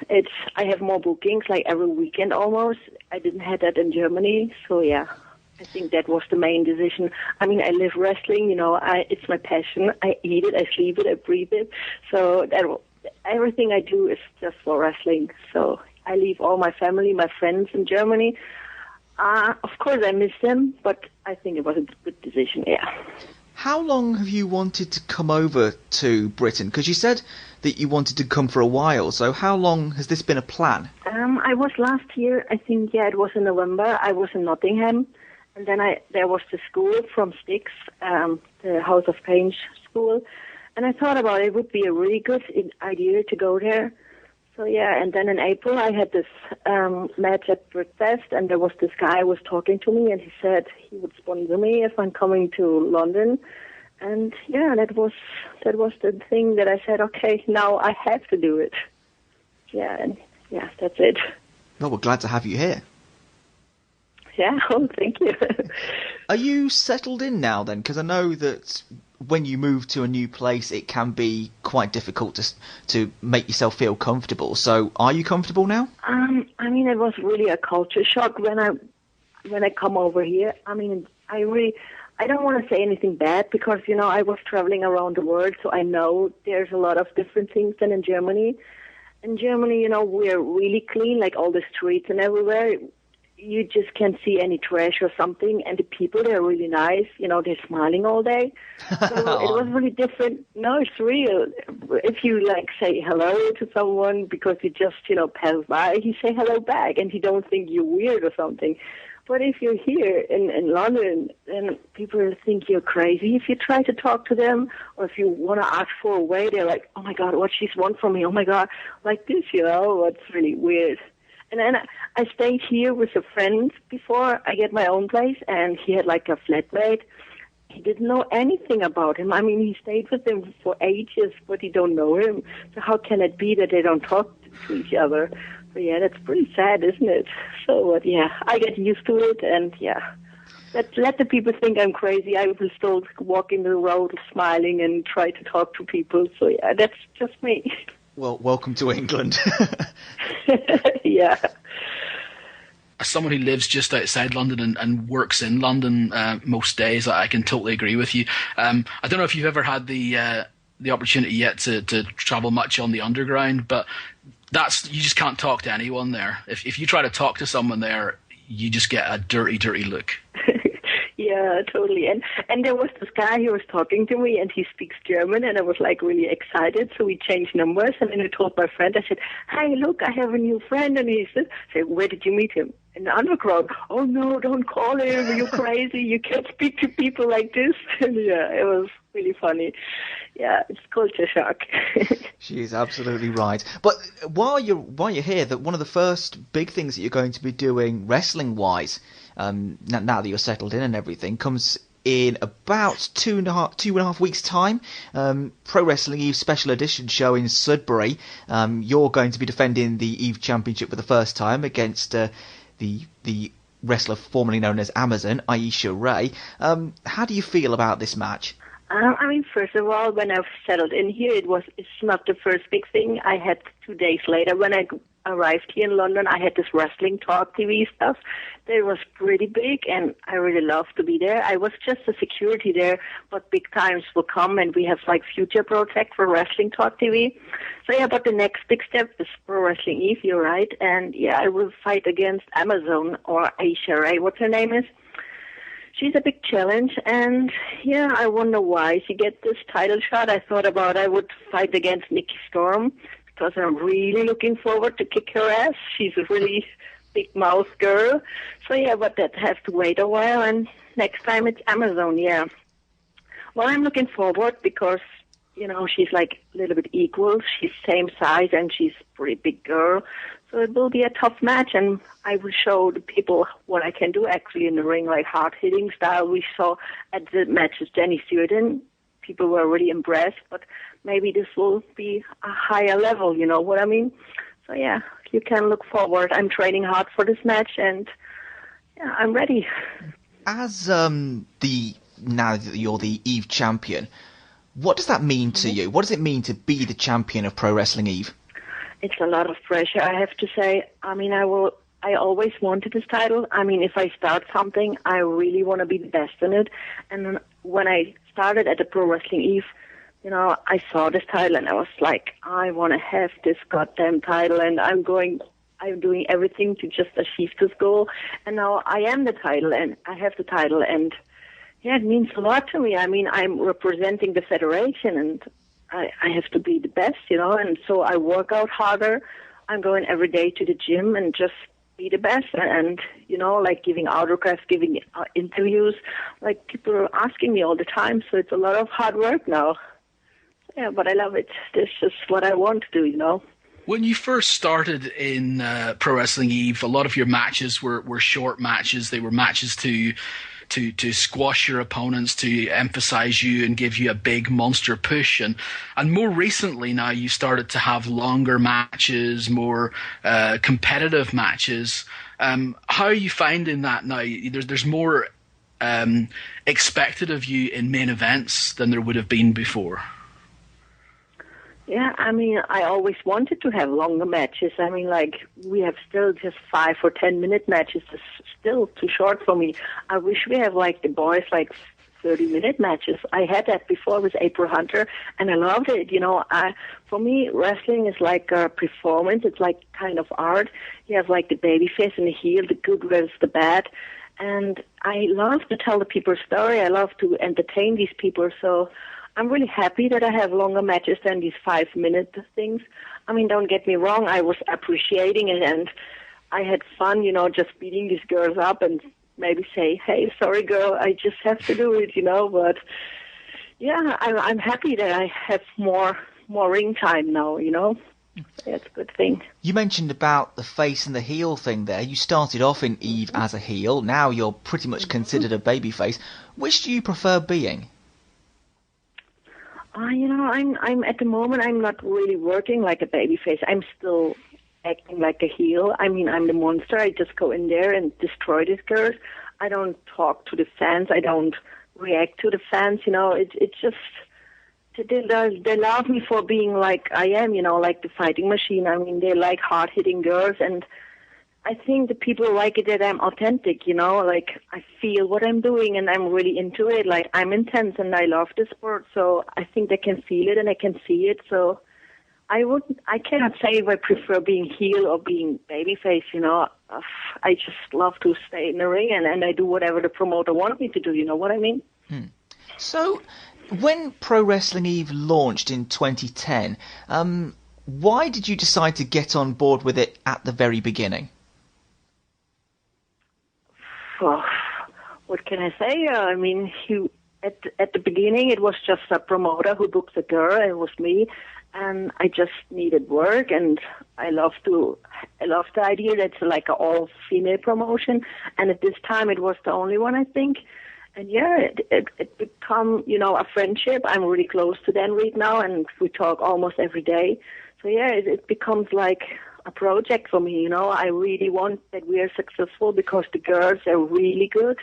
I have more bookings like every weekend almost. I didn't have that in Germany. So yeah, I think that was the main decision. I mean, I live wrestling, it's my passion. I eat it, I sleep it, I breathe it. So everything I do is just for wrestling. So I leave all my family, my friends in Germany. Of course, I miss them, but I think it was a good decision, yeah. How long have you wanted to come over to Britain? Because you said that you wanted to come for a while, so how long has this been a plan? I was last year, I think, it was in November. I was in Nottingham, and then there was the school from Styx, the House of Pain school, and I thought about it would be a really good idea to go there. So yeah, and then in April I had this match at Britfest, and there was this guy who was talking to me, and he said he would sponsor me if I'm coming to London. And yeah, that was the thing that I said, okay, now I have to do it. Yeah, and yeah, that's it. Well, we're glad to have you here. Yeah, thank you. Are you settled in now then? Because I know that when you move to a new place, it can be quite difficult to make yourself feel comfortable. So, are you comfortable now? I mean, it was really a culture shock when I come over here. I mean, I don't want to say anything bad because I was traveling around the world, so I know there's a lot of different things than in Germany. In Germany, we're really clean, like all the streets and everywhere. You just can't see any trash or something, and the people, they're really nice. They're smiling all day. So it was really different. No, it's real. If you, say hello to someone because you just, pass by, he say hello back, and he don't think you're weird or something. But if you're here in London, then people think you're crazy if you try to talk to them, or if you want to ask for a way, they're like, oh, my God, what she's want from me? Oh, my God, like this, It's really weird. And then I stayed here with a friend before I get my own place, and he had a flatmate. He didn't know anything about him. I mean, he stayed with him for ages, but he don't know him. So how can it be that they don't talk to each other? So yeah, that's pretty sad, isn't it? So yeah, I get used to it, and yeah. Let the people think I'm crazy. I will still walk in the road smiling and try to talk to people. So yeah, that's just me. Well, welcome to England. Yeah. As someone who lives just outside London and works in London most days, I can totally agree with you. I don't know if you've ever had the opportunity yet to travel much on the Underground, but you just can't talk to anyone there. If you try to talk to someone there, you just get a dirty, dirty look. Yeah, totally. And there was this guy who was talking to me, and he speaks German, and I was like really excited. So we changed numbers, and then I told my friend, I said, "Hey, look, I have a new friend." And he said, "Where did you meet him?" In the underground. "Oh no, don't call him. You're crazy. You can't speak to people like this." And yeah, it was really funny. Yeah, it's culture shock. She is absolutely right. But while you're here, that one of the first big things that you're going to be doing wrestling wise, now that you're settled in and everything, comes in about two and a half weeks' time. Pro Wrestling Eve Special Edition show in Sudbury. You're going to be defending the Eve Championship for the first time against the wrestler formerly known as Amazon, Aisha Ray. How do you feel about this match? I mean, first of all, when I've settled in here, it's not the first big thing. I had 2 days later, when I arrived here in London, I had this Wrestling Talk TV stuff. That was pretty big, and I really loved to be there. I was just a security there, but big times will come, and we have like future project for Wrestling Talk TV. So yeah, but the next big step is Pro Wrestling Eve, you're right. And yeah, I will fight against Amazon, or Aisha Ray, what her name is. She's a big challenge, and yeah, I wonder why she get this title shot. I thought about I would fight against Nikki Storm, because I'm really looking forward to kick her ass. She's a really big mouth girl. So yeah, but that has to wait a while, and next time it's Amazon, yeah. Well, I'm looking forward because, you know, she's like a little bit equal. She's same size, and she's a pretty big girl. So it will be a tough match, and I will show the people what I can do actually in the ring, like hard-hitting style we saw at the matches Jenny Stewart. People were really impressed, but maybe this will be a higher level, you know what I mean? So yeah, you can look forward. I'm training hard for this match, and yeah, I'm ready. As now that you're the Eve champion, what does that mean to you? What does it mean to be the champion of Pro Wrestling Eve? It's a lot of pressure, I have to say. I mean, I always wanted this title. I mean, if I start something, I really want to be the best in it. And when I started at the Pro Wrestling Eve, you know, I saw this title and I was like, I want to have this goddamn title, and I'm doing everything to just achieve this goal. And now I am the title, and I have the title, and yeah, it means a lot to me. I mean, I'm representing the federation, and I have to be the best, you know, and so I work out harder. I'm going every day to the gym and just be the best, and, you know, like giving autographs, giving interviews, like people are asking me all the time, so it's a lot of hard work now. Yeah, but I love it. This is what I want to do, you know. When you first started in Pro Wrestling Eve, a lot of your matches were short matches. They were matches to squash your opponents, to emphasize you and give you a big monster push. And more recently now, you started to have longer matches, more competitive matches. How are you finding that now? There's more expected of you in main events than there would have been before. Yeah, I mean, I always wanted to have longer matches. I mean, like, we have still just 5 or 10 minute matches. It's still too short for me. I wish we have, like, the boys, like, 30-minute matches. I had that before with April Hunter, and I loved it. You know, for me, wrestling is like a performance. It's like kind of art. You have, like, the baby face and the heel, the good versus the bad. And I love to tell the people's story. I love to entertain these people, so I'm really happy that I have longer matches than these 5-minute things. I mean, don't get me wrong, I was appreciating it, and I had fun, you know, just beating these girls up and maybe say, hey, sorry, girl, I just have to do it, you know. But, yeah, I'm happy that I have more ring time now, you know. That's a good thing. You mentioned about the face and the heel thing there. You started off in Eve as a heel. Now you're pretty much considered a babyface. Which do you prefer being? You know, I'm at the moment, I'm not really working like a babyface. I'm still acting like a heel. I mean, I'm the monster. I just go in there and destroy these girls. I don't talk to the fans. I don't react to the fans. You know, it just they love me for being like I am, like the fighting machine. I mean, they like hard-hitting girls, and I think the people like it that I'm authentic, like I feel what I'm doing and I'm really into it. Like I'm intense and I love the sport, so I think they can feel it and I can see it. So I cannot say if I prefer being heel or being babyface, I just love to stay in the ring and I do whatever the promoter wants me to do, you know what I mean? So, when Pro Wrestling Eve launched in 2010, why did you decide to get on board with it at the very beginning? Well, what can I say? I mean, at the beginning, it was just a promoter who booked a girl. It was me, and I just needed work, and I love the idea that it's like an all-female promotion. And at this time, it was the only one, I think. And yeah, it become a friendship. I'm really close to Dan Reed now, and we talk almost every day. So yeah, it becomes like a project for me, I really want that we are successful because the girls are really good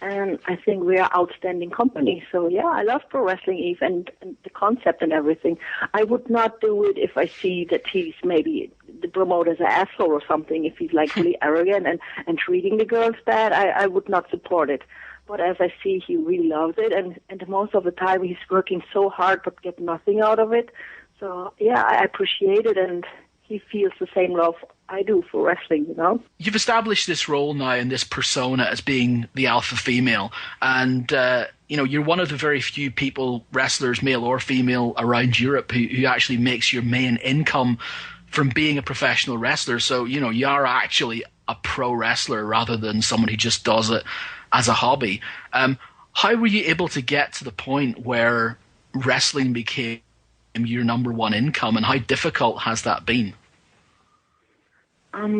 and I think we are outstanding company. So yeah, I love Pro Wrestling Eve and the concept and everything. I would not do it if I see that he's maybe the promoter's an asshole or something, if he's like really arrogant and treating the girls bad, I would not support it. But as I see, he really loves it and most of the time he's working so hard but get nothing out of it. So yeah, I appreciate it and he feels the same love I do for wrestling, You've established this role now and this persona as being the alpha female, and you're one of the very few people, wrestlers, male or female, around Europe who actually makes your main income from being a professional wrestler. So, you are actually a pro wrestler rather than someone who just does it as a hobby. How were you able to get to the point where wrestling became your number one income, and how difficult has that been?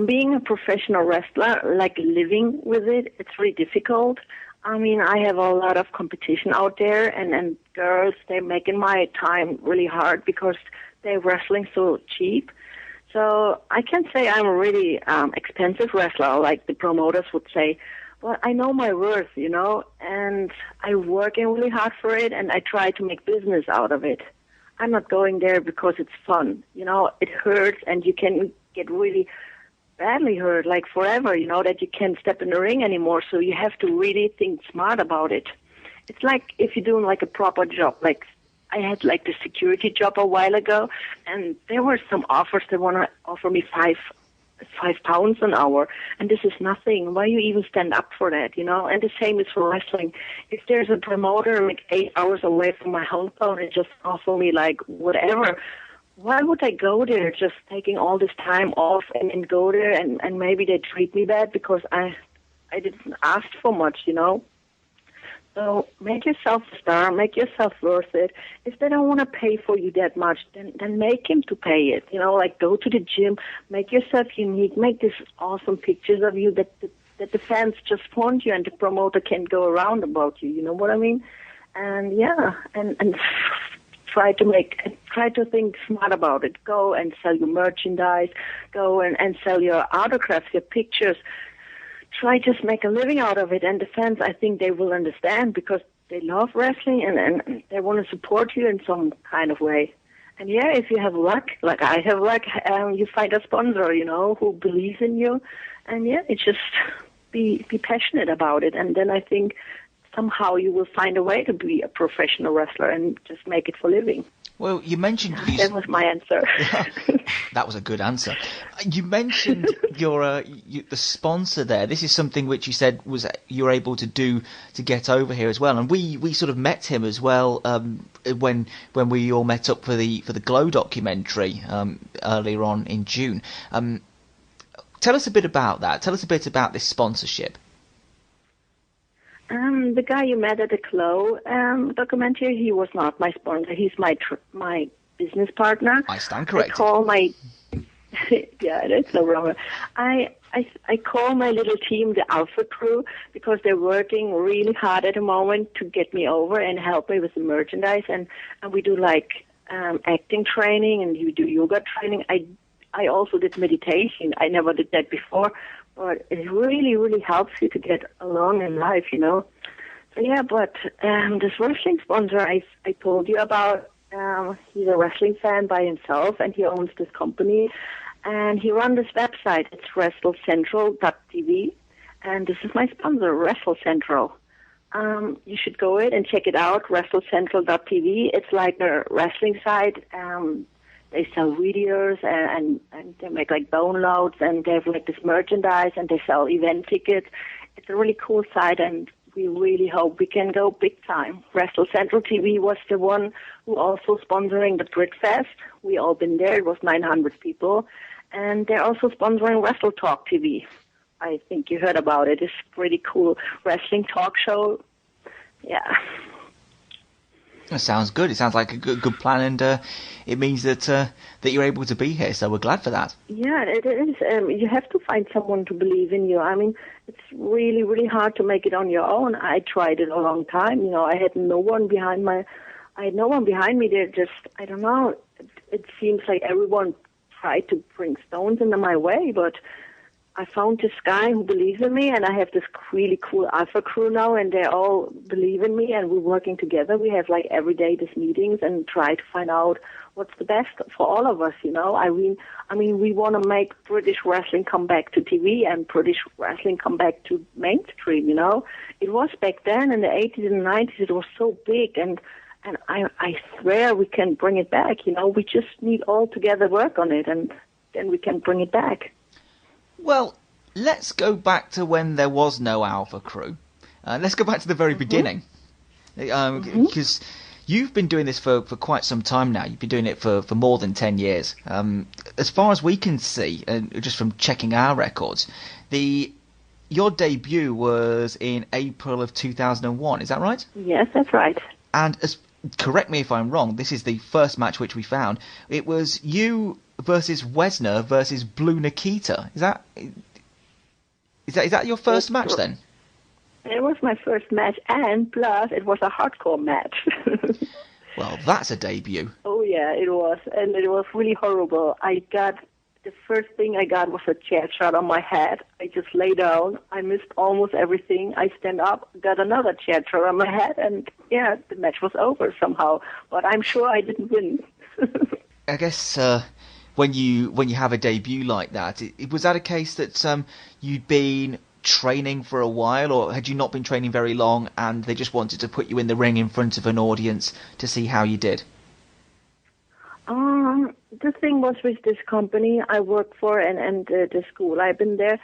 Being a professional wrestler, like living with it, it's really difficult. I mean, I have a lot of competition out there, and girls, they're making my time really hard because they're wrestling so cheap. So I can say I'm a really expensive wrestler, like the promoters would say. Well, I know my worth, and I'm working really hard for it, and I try to make business out of it. I'm not going there because it's fun. It hurts and you can get really badly hurt, like forever, that you can't step in the ring anymore. So you have to really think smart about it. It's like if you're doing like a proper job. Like I had like the security job a while ago and there were some offers that want to offer me £5 an hour, and this is nothing. Why you even stand up for that, And the same is for wrestling. If there's a promoter like 8 hours away from my hometown and just offer me like whatever, why would I go there just taking all this time off and go there and maybe they treat me bad because I didn't ask for much, So make yourself a star, make yourself worth it. If they don't want to pay for you that much, then make him to pay it. Like go to the gym, make yourself unique, make these awesome pictures of you that the fans just want you and the promoter can go around about you. You know what I mean? And yeah, and try to think smart about it. Go and sell your merchandise. Go and sell your autographs, your pictures. Try just make a living out of it, and the fans, I think they will understand because they love wrestling and they want to support you in some kind of way. And yeah, if you have luck, like I have luck, you find a sponsor, who believes in you, and yeah, it's just be passionate about it, and then I think somehow you will find a way to be a professional wrestler and just make it for living. Well, you mentioned... That was my answer. That was a good answer. You mentioned the sponsor there. This is something which you said was you were able to do to get over here as well. And we sort of met him as well when we all met up for the Glow documentary earlier on in June. Tell us a bit about that. Tell us a bit about this sponsorship. The guy you met at the Glow documentary, he was not my sponsor. He's my business partner. I stand corrected. I call my yeah, that's no problem. I call my little team the Alpha Crew because they're working really hard at the moment to get me over and help me with the merchandise. And we do like acting training and you do yoga training. I also did meditation. I never did that before. But it really, really helps you to get along in life, So yeah, but this wrestling sponsor I told you about, He's a wrestling fan by himself, and he owns this company. And he runs this website. It's WrestleCentral.tv. And this is my sponsor, WrestleCentral. You should go in and check it out, WrestleCentral.tv. It's like a wrestling site. They sell videos and they make like downloads, and they have like this merchandise, and they sell event tickets. It's a really cool site, and we really hope we can go big time. Wrestle Central TV was the one who also sponsoring the Grid Fest. We all been there. It was 900 people. And they're also sponsoring Wrestle Talk TV. I think you heard about it. It's a pretty cool wrestling talk show. Yeah. That sounds good. It sounds like a good plan, and it means that you're able to be here, so we're glad for that. Yeah, it is. You have to find someone to believe in you. I mean, it's really, really hard to make it on your own. I tried it a long time. You know, I had no one behind me. They're just, I don't know. It seems like everyone tried to bring stones into my way, but I found this guy who believes in me, and I have this really cool alpha crew now, and they all believe in me, and we're working together. We have like every day these meetings and try to find out what's the best for all of us, you know. I mean, we want to make British wrestling come back to TV and British wrestling come back to mainstream, you know. It was back then in the 80s and 90s, it was so big, and I swear we can bring it back, you know. We just need all together work on it, and then we can bring it back. Well, let's go back to when there was no Alpha Crew. Let's go back to the very beginning. Because you've been doing this for quite some time now. You've been doing it for more than 10 years. As far as we can see, just from checking our records, your debut was in April of 2001. Is that right? Yes, that's right. And correct me if I'm wrong, this is the first match which we found. It was you versus Wesner versus Blue Nikita. Is that your first match then? It was my first match, and plus it was a hardcore match. Well, that's a debut. Oh yeah, it was, and it was really horrible. The first thing I got was a chair shot on my head. I just lay down. I missed almost everything. I stand up, got another chair shot on my head, and yeah, the match was over somehow. But I'm sure I didn't win. I guess when you have a debut like that, was that a case that you'd been training for a while, or had you not been training very long, and they just wanted to put you in the ring in front of an audience to see how you did? The thing was with this company I work for and the school I've been there,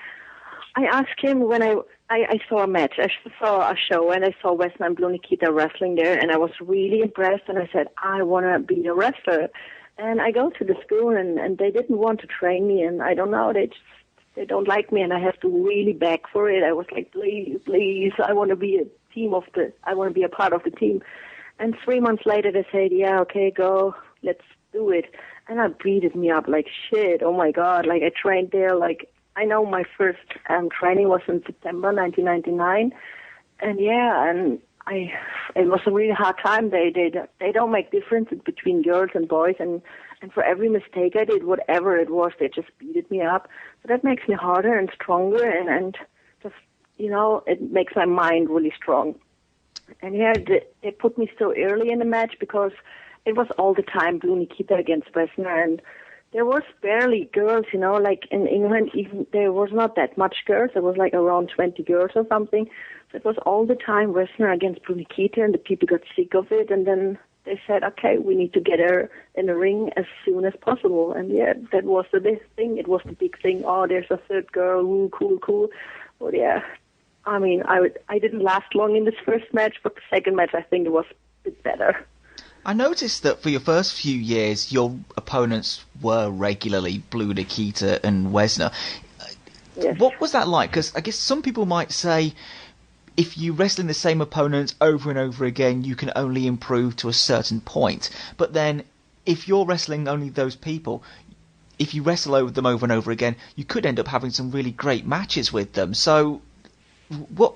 I asked him when I saw a match, I saw a show, and I saw Wesner and Blue Nikita wrestling there, and I was really impressed, and I said, I want to be a wrestler. And I go to the school, and they didn't want to train me, and I don't know, they don't like me, and I have to really beg for it. I was like, please, I want to be I want to be a part of the team. And 3 months later, they said, yeah, okay, go, let's do it. And that beated me up like shit. Oh my God. Like I trained there, like I know my first training was in September 1999. And yeah, and it was a really hard time. They don't make differences between girls and boys, and for every mistake I did, whatever it was, they just beated me up. So that makes me harder and stronger, and just, you know, it makes my mind really strong. And yeah, they put me so early in the match because it was all the time Blue Nikita against Wesner, and there was barely girls, you know, like in England, even there was not that much girls. There was like around 20 girls or something. So it was all the time Wesner against Blue Nikita, and the people got sick of it, and then they said, okay, we need to get her in the ring as soon as possible. And yeah, that was the big thing. It was the big thing. Oh, there's a third girl. Ooh, cool. But yeah, I mean, I didn't last long in this first match, but the second match, I think it was a bit better. I noticed that for your first few years, your opponents were regularly Blue Nikita and Wesner. Yes. What was that like? Because I guess some people might say if you wrestle in the same opponents over and over again, you can only improve to a certain point. But then if you're wrestling only those people, if you wrestle over them over and over again, you could end up having some really great matches with them. So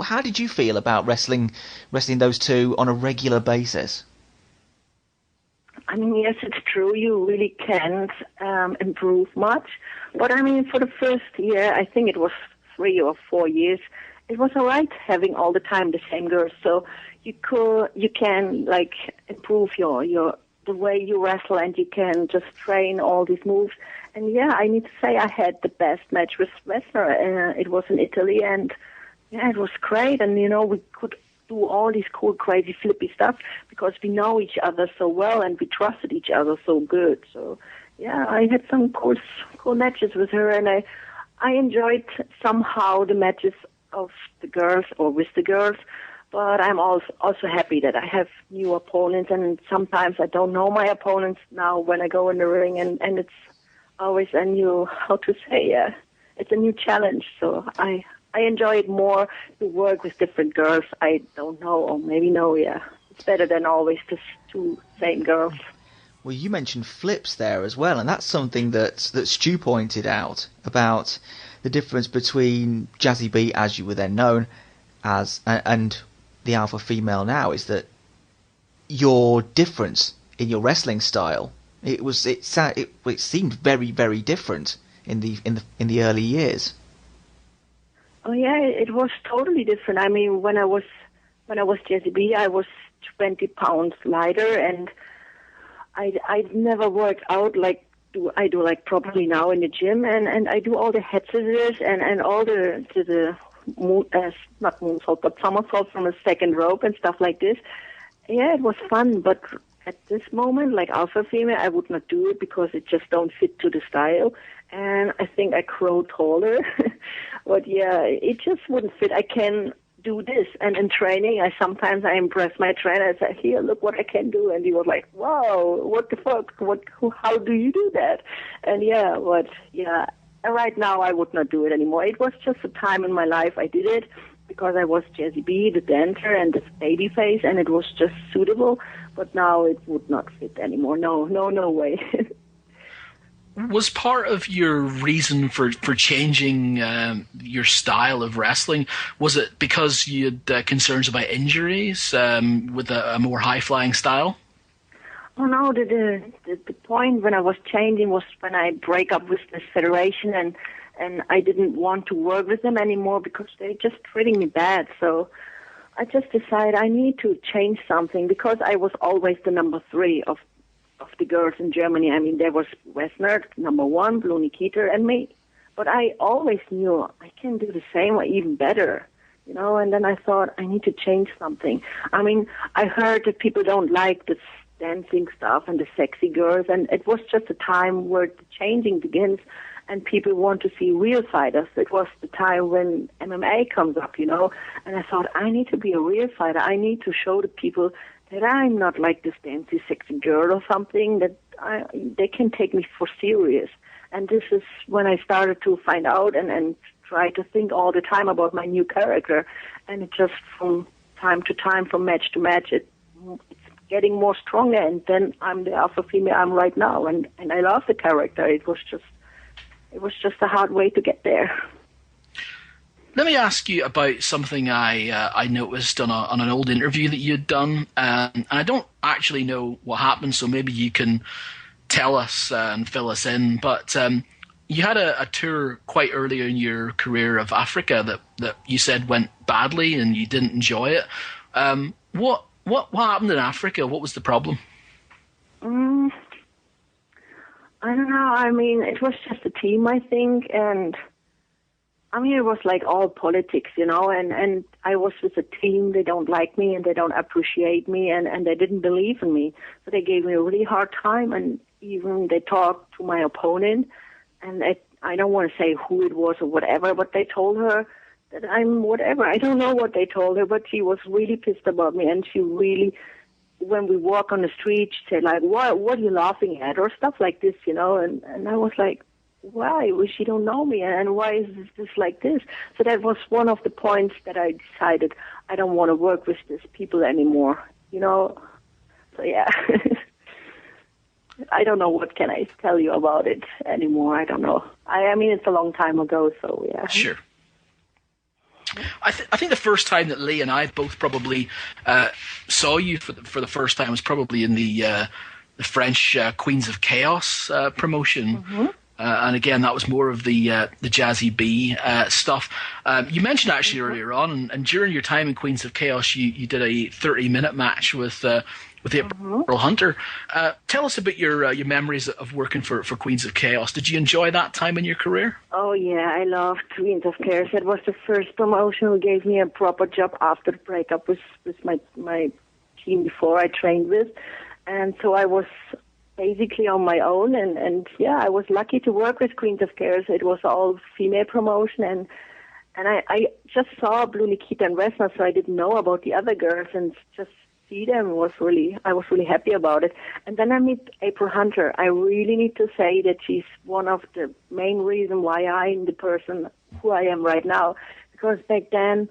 how did you feel about wrestling those two on a regular basis? I mean, yes, it's true. You really can't improve much. But I mean, for the first year, I think it was 3 or 4 years, it was all right having all the time the same girls. So you can like improve your the way you wrestle, and you can just train all these moves. And yeah, I need to say I had the best match with Wessner. It was in Italy, and yeah, it was great. And we could do all these cool, crazy, flippy stuff because we know each other so well and we trusted each other so good. So yeah, I had some cool matches with her, and I enjoyed somehow the matches of the girls or with the girls. But I'm also happy that I have new opponents, and sometimes I don't know my opponents now when I go in the ring, and it's always a new, it's a new challenge. So I enjoy it more to work with different girls I don't know or maybe know, yeah. It's better than always just two same girls. Well, you mentioned flips there as well, and that's something that Stu pointed out about the difference between Jazzy B, as you were then known as, and the alpha female now, is that your difference in your wrestling style, it seemed very, very different in the early years. Oh yeah, it was totally different. I mean, when I was Jazzy B, I was 20 pounds lighter, and I never worked out like I do like properly now in the gym, and I do all the head scissors and all the not moonsault, but somersault from a second rope and stuff like this. Yeah, it was fun, but at this moment, like alpha female, I would not do it because it just don't fit to the style. And I think I grow taller. But yeah, it just wouldn't fit. I can do this. And in training, sometimes I impress my trainer. I say, here, look what I can do. And he was like, wow, what the fuck? How do you do that? And yeah, but yeah, right now I would not do it anymore. It was just a time in my life I did it because I was Jazzy B, the dancer, and this baby face, and it was just suitable. But now it would not fit anymore. No way. Was part of your reason for changing your style of wrestling, was it because you had concerns about injuries with a more high-flying style? Oh no, the point when I was changing was when I break up with this federation, and I didn't want to work with them anymore because they just treating me bad. So I just decided I need to change something because I was always the number 3 of the girls in Germany. I mean, there was Wessner, number 1, Blue Nikita, and me. But I always knew I can do the same or even better, and then I thought I need to change something. I mean, I heard that people don't like this dancing stuff and the sexy girls, and it was just a time where the changing begins and people want to see real fighters. It was the time when MMA comes up, and I thought I need to be a real fighter. I need to show the people that I'm not like this dancing sexy girl or something, that they can take me for serious. And this is when I started to find out and try to think all the time about my new character. And it just from time to time, from match to match, it's getting more stronger. And then I'm the alpha female I'm right now. And I love the character. It was just a hard way to get there. Let me ask you about something I noticed on an old interview that you'd done, and I don't actually know what happened, so maybe you can tell us and fill us in. But you had a tour quite early in your career of Africa that you said went badly and you didn't enjoy it. What happened in Africa? What was the problem? I don't know. I mean, it was just a team, I think, and I mean, it was like all politics, and I was with a team. They don't like me and they don't appreciate me and they didn't believe in me. So they gave me a really hard time, and even they talked to my opponent, and I don't want to say who it was or whatever, but they told her that I'm whatever. I don't know what they told her, but she was really pissed about me, and she really, when we walk on the street, she said like, what are you laughing at, or stuff like this, and I was like, why? Well, she don't know me, and why is this like this? So that was one of the points that I decided I don't want to work with these people anymore, So yeah, I don't know what can I tell you about it anymore. I don't know. I mean, it's a long time ago, so yeah. Sure. I think the first time that Lee and I both probably saw you for the first time was probably in the French Queens of Chaos promotion. Mm-hmm. And again, that was more of the Jazzy B stuff. You mentioned actually earlier on, and during your time in Queens of Chaos, you did a 30-minute match with with April Hunter. Tell us about your memories of working for Queens of Chaos. Did you enjoy that time in your career? Oh, yeah, I loved Queens of Chaos. It was the first promotion who gave me a proper job after the breakup with my team before I trained with. And so I was basically on my own. And yeah, I was lucky to work with Queens of Chaos. It was all female promotion. And I just saw Blue Nikita and Resna, so I didn't know about the other girls. And just see them I was really happy about it. And then I meet April Hunter. I really need to say that she's one of the main reasons why I'm the person who I am right now. Because back then,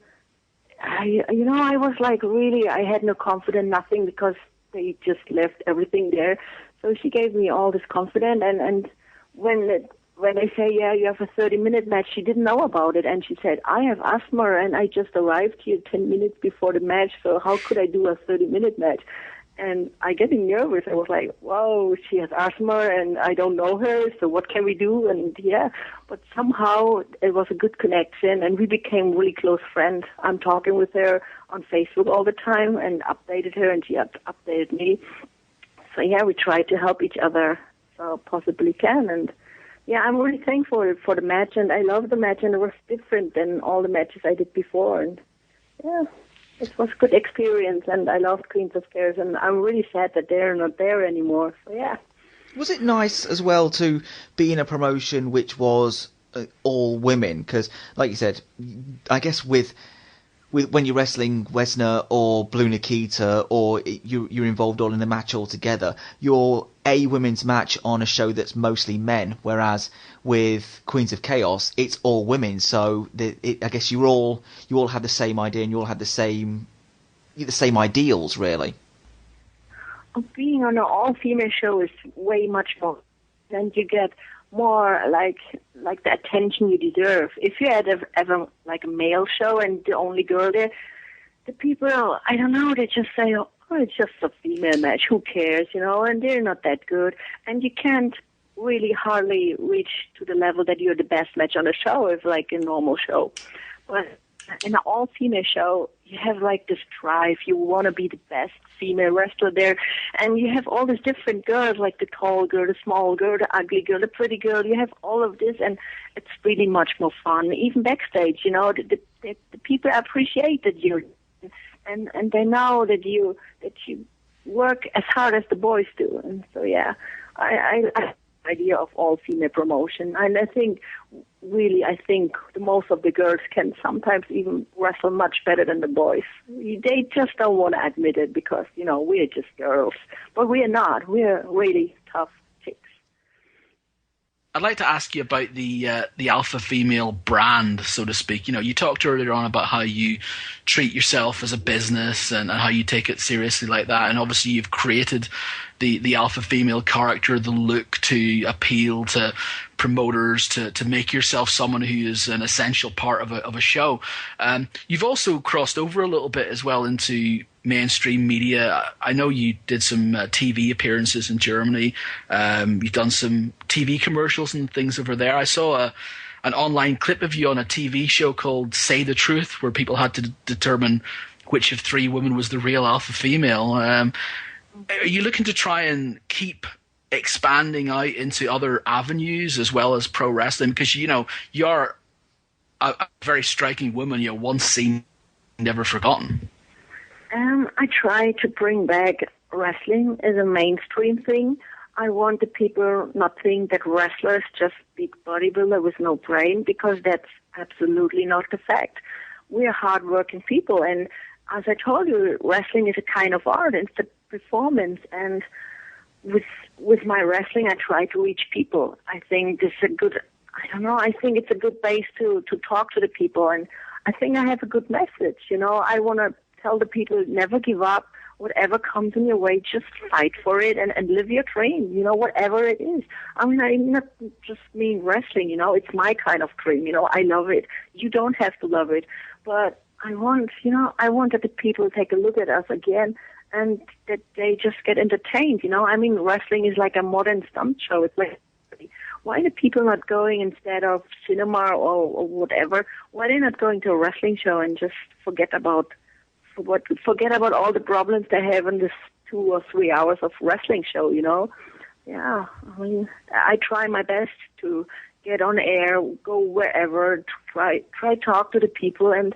I was like really, I had no confidence, nothing, because they just left everything there. So she gave me all this confidence. And when they say, yeah, you have a 30-minute match, she didn't know about it. And she said, I have asthma and I just arrived here 10 minutes before the match, so how could I do a 30-minute match? And I getting nervous. I was like, whoa, she has asthma and I don't know her, so what can we do? And yeah, but somehow it was a good connection and we became really close friends. I'm talking with her on Facebook all the time and updated her and she updated me. So yeah, we try to help each other so possibly can. And yeah, I'm really thankful for the match, and I love the match, and it was different than all the matches I did before. And yeah, it was a good experience, and I loved Queens of Chaos, and I'm really sad that they're not there anymore. So yeah. Was it nice as well to be in a promotion which was all women? Because, like you said, I guess with when you're wrestling Wesner or Blue Nikita, or you're involved all in the match altogether, you're a women's match on a show that's mostly men, whereas with Queens of Chaos, it's all women. So I guess you all have the same idea and you all have the same ideals, really. Being on an all-female show is way much more, and you get more like the attention you deserve. If you had ever like a male show and the only girl there, the people, I don't know, they just say, oh, it's just a female match, who cares, and they're not that good. And you can't really hardly reach to the level that you're the best match on the show if like a normal show. But in an all-female show, you have like this drive. You want to be the best female wrestler there. And you have all these different girls, like the tall girl, the small girl, the ugly girl, the pretty girl. You have all of this, and it's really much more fun. Even backstage, the people appreciate that you're, and they know that you work as hard as the boys do. And so, yeah, I idea of all-female promotion. And I think the most of the girls can sometimes even wrestle much better than the boys. They just don't want to admit it because, we're just girls. But we are not. We're really tough chicks. I'd like to ask you about the alpha female brand, so to speak. You talked earlier on about how you treat yourself as a business and how you take it seriously like that. And obviously you've created the alpha female character, the look to appeal to promoters, to make yourself someone who is an essential part of a show. You've also crossed over a little bit as well into mainstream media. I know you did some TV appearances in Germany. You've done some TV commercials and things over there. I saw an online clip of you on a TV show called Say the Truth, where people had to determine which of three women was the real alpha female. Are you looking to try and keep expanding out into other avenues as well as pro wrestling? Because, you're a very striking woman, once seen, never forgotten. I try to bring back wrestling as a mainstream thing. I want the people not think that wrestlers just big bodybuilder with no brain, because that's absolutely not the fact. We're hardworking people, and as I told you, wrestling is a kind of art. It's a performance, and with my wrestling, I try to reach people. I think this is I think it's a good base to talk to the people, and I think I have a good message. I want to tell the people, never give up. Whatever comes in your way, just fight for it and live your dream, whatever it is. I mean, I not just mean wrestling, it's my kind of dream, I love it. You don't have to love it, but I want that the people take a look at us again and that they just get entertained, I mean, wrestling is like a modern stunt show. It's like, why are the people not going instead of cinema or whatever? Why are they not going to a wrestling show and just forget about all the problems they have in this 2 or 3 hours of wrestling show, you know. Yeah, I mean, I try my best to get on air, go wherever, try talk to the people, and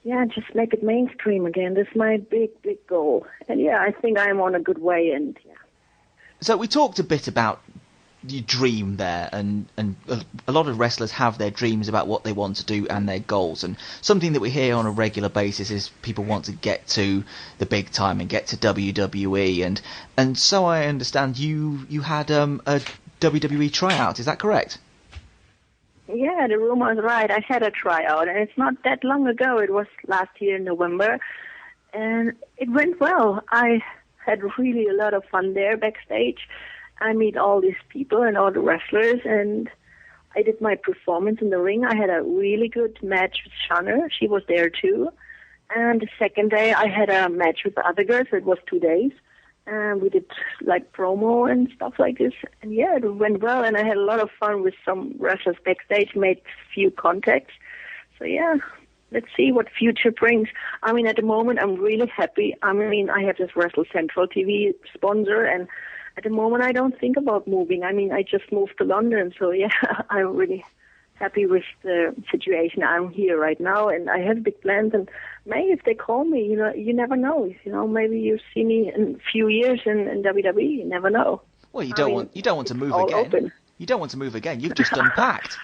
yeah, just make it mainstream again. That's my big goal. And yeah, I think I'm on a good way. And yeah. So we talked a bit about your dream there, and a lot of wrestlers have their dreams about what they want to do and their goals. And something that we hear on a regular basis is people want to get to the big time and get to WWE. And so I understand you had a WWE tryout. Is that correct? Yeah, the rumor is right. I had a tryout, and it's not that long ago. It was last year in November, and it went well. I had really a lot of fun there backstage. I meet all these people and all the wrestlers, and I did my performance in the ring. I had a really good match with Shanna. She was there too. And the second day, I had a match with the other girls. It was 2 days. And we did like promo and stuff like this. And yeah, it went well. And I had a lot of fun with some wrestlers backstage, made a few contacts. So yeah, let's see what future brings. I mean, at the moment, I'm really happy. I mean, I have this Wrestle Central TV sponsor, and at the moment, I don't think about moving. I mean, I just moved to London. So yeah, I'm really happy with the situation I'm here right now, and I have big plans. And maybe if they call me, you know, you never know. You know, maybe you see me in a few years in WWE. You never know. Well, you don't want to move again. Open. You don't want to move again. You've just unpacked.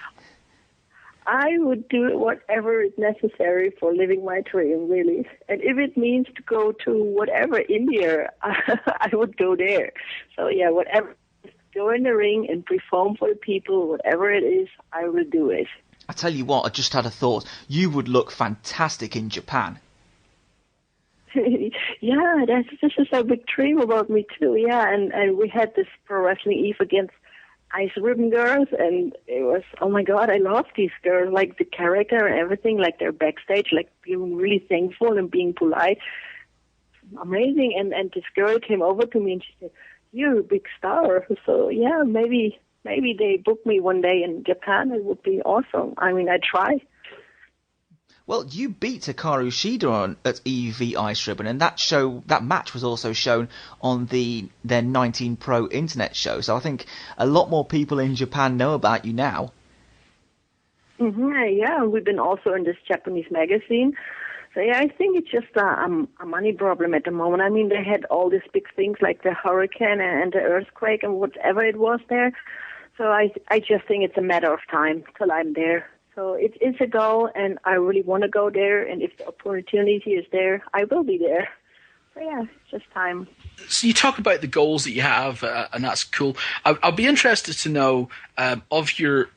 I would do whatever is necessary for living my dream, really. And if it means to go to whatever India, I would go there. So yeah, whatever. Go in the ring and perform for the people, whatever it is, I will do it. I tell you what, I just had a thought. You would look fantastic in Japan. Yeah, this is a big dream about me too. Yeah, and we had this Pro Wrestling Eve against Ice Ribbon Girls, and it was, oh my God, I love these girls, like the character and everything, like they're backstage, like being really thankful and being polite. Amazing. And this girl came over to me and she said, "You're a big star." So yeah, maybe they book me one day in Japan. It would be awesome. I mean, I try. Well, you beat Hikaru Shida at EV Ice Ribbon, and that match was also shown on the then 19 Pro internet show. So I think a lot more people in Japan know about you now. Yeah, we've been also in this Japanese magazine. So yeah, I think it's just a money problem at the moment. I mean, they had all these big things like the hurricane and the earthquake and whatever it was there. So I just think it's a matter of time till I'm there. So it is a goal, and I really want to go there. And if the opportunity is there, I will be there. So yeah, it's just time. So you talk about the goals that you have, and that's cool. I'll be interested to know of your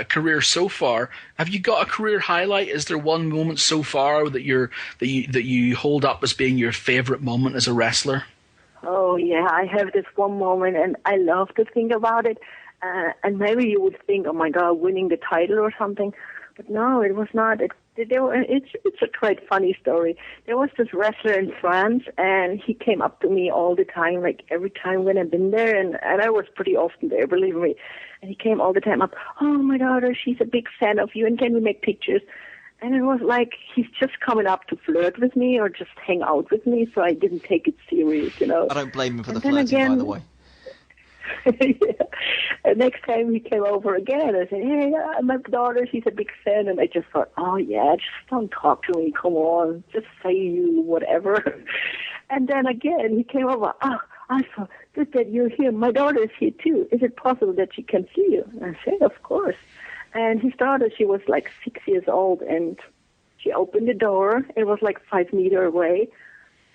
career so far. Have you got a career highlight? Is there one moment so far that you hold up as being your favorite moment as a wrestler? Oh yeah, I have this one moment, and I love to think about it. And maybe you would think, oh my God, winning the title or something. But no, it was not. It's a quite funny story. There was this wrestler in France, and he came up to me all the time, like every time when I've been there, and I was pretty often there, believe me. And he came all the time up, "Oh, my daughter, she's a big fan of you, and can we make pictures?" And it was like he's just coming up to flirt with me or just hang out with me, so I didn't take it serious, you know. I don't blame him for the flirting, by the way. Yeah. And next time he came over again, I said, "Hey, my daughter, she's a big fan." And I just thought, oh yeah, just don't talk to me, come on, just say you, whatever. And then again, he came over, I saw, good that you're here. My daughter is here too. Is it possible that she can see you? And I said, of course. And his daughter, she was like 6 years old, and she opened the door. It was like 5 meters away.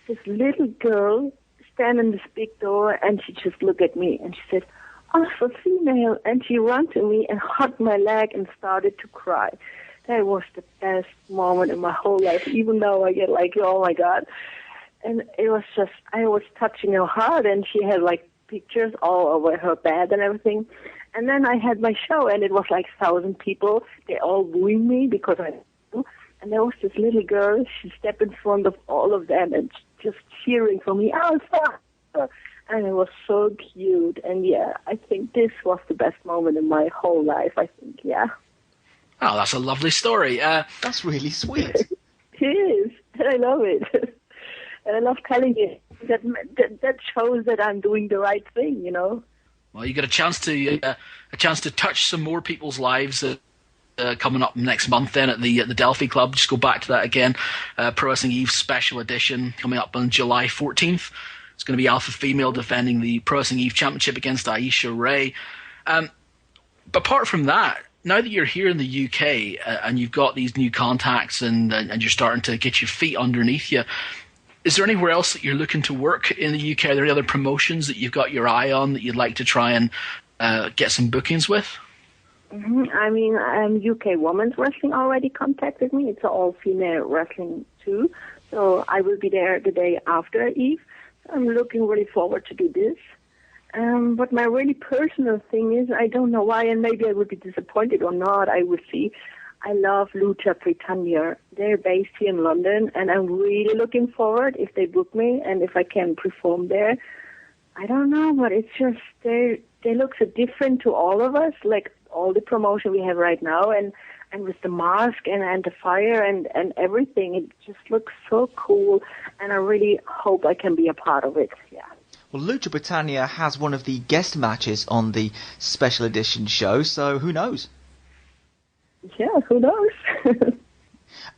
This little girl stand in this big door, and she just looked at me, and she said, "Oh, for female." And she ran to me and hugged my leg and started to cry. That was the best moment in my whole life, even though I get like, oh my God. And it was just, I was touching her heart, and she had like pictures all over her bed and everything. And then I had my show, and it was like 1,000 people. They all booing me because and there was this little girl, she stepped in front of all of them and just cheering for me, "Alpha!" And it was so cute. And yeah, I think this was the best moment in my whole life, I think, yeah. Oh, that's a lovely story. That's really sweet. It is, and I love it. And I love telling it. that shows that I'm doing the right thing, you know. Well, you got a chance to touch some more people's lives. Coming up next month then at the Delphi Club. Just go back to that again. Pro Wrestling Eve Special Edition coming up on July 14th. It's going to be Alpha Female defending the Pro Wrestling Eve Championship against Aisha Ray. But apart from that, now that you're here in the UK and you've got these new contacts and you're starting to get your feet underneath you, is there anywhere else that you're looking to work in the UK? Are there any other promotions that you've got your eye on that you'd like to try and get some bookings with? I mean, UK Women's Wrestling already contacted me. It's an all-female wrestling too. So I will be there the day after Eve. I'm looking really forward to do this. But my really personal thing is, I don't know why, and maybe I would be disappointed or not, I will see. I love Lucha Britannia. They're based here in London, and I'm really looking forward if they book me and if I can perform there. I don't know, but it's just, they look so different to all of us, like all the promotion we have right now, and with the mask and the fire and everything, it just looks so cool, and I really hope I can be a part of it. Yeah. Well, Lucha Britannia has one of the guest matches on the special edition show, so who knows? Yeah, who knows?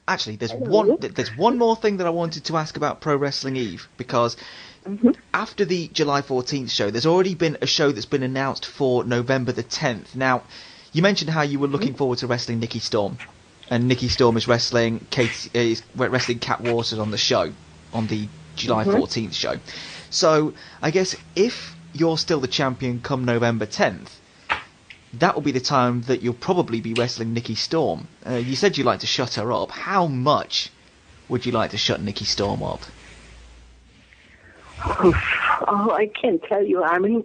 Actually, there's one more thing that I wanted to ask about Pro Wrestling Eve, because after the July 14th show, there's already been a show that's been announced for November the 10th. Now, you mentioned how you were looking forward to wrestling Nikki Storm, and Nikki Storm is wrestling Kat Waters on the show, on the July 14th show. So, I guess if you're still the champion come November 10th, that will be the time that you'll probably be wrestling Nikki Storm. You said you'd like to shut her up. How much would you like to shut Nikki Storm up? Oh, I can't tell you. I mean,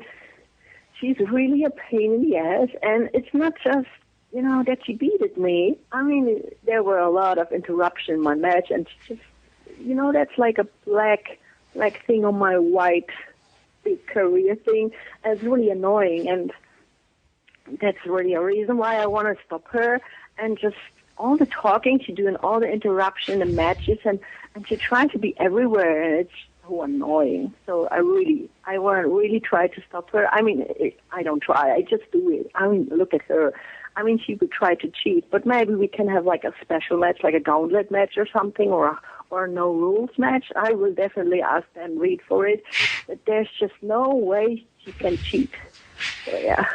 she's really a pain in the ass, and it's not just, that she beated me. I mean, there were a lot of interruptions in my match, and she just, that's like a black thing on my white big career thing, and it's really annoying, and that's really a reason why I want to stop her, and just all the talking she's doing, all the interruption, the matches, and she tries to be everywhere, and it's so annoying. So I want to really try to stop her. I mean, I don't try, I just do it. I mean, look at her. I mean, she would try to cheat, but maybe we can have like a special match, like a gauntlet match or something, or a no rules match. I will definitely ask Dan Reed for it, but there's just no way she can cheat. So yeah.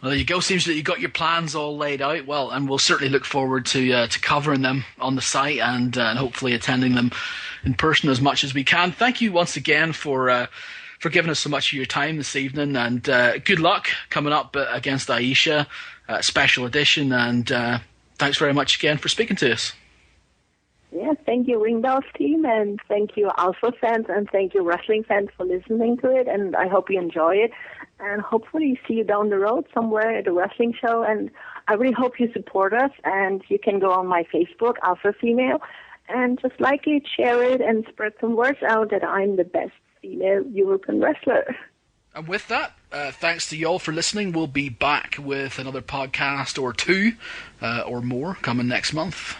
Well, there you go. Seems that you've got your plans all laid out. Well, and we'll certainly look forward to covering them on the site and hopefully attending them in person as much as we can. Thank you once again for giving us so much of your time this evening, and good luck coming up against Aisha, special edition, and thanks very much again for speaking to us. Yeah, thank you, Ringdorf team, and thank you, Alpha fans, and thank you, wrestling fans, for listening to it, and I hope you enjoy it, and hopefully see you down the road somewhere at a wrestling show, and I really hope you support us, and you can go on my Facebook, Alpha Female, and just like it, share it, and spread some words out that I'm the best female European wrestler. And with that, thanks to you all for listening. We'll be back with another podcast or two or more coming next month.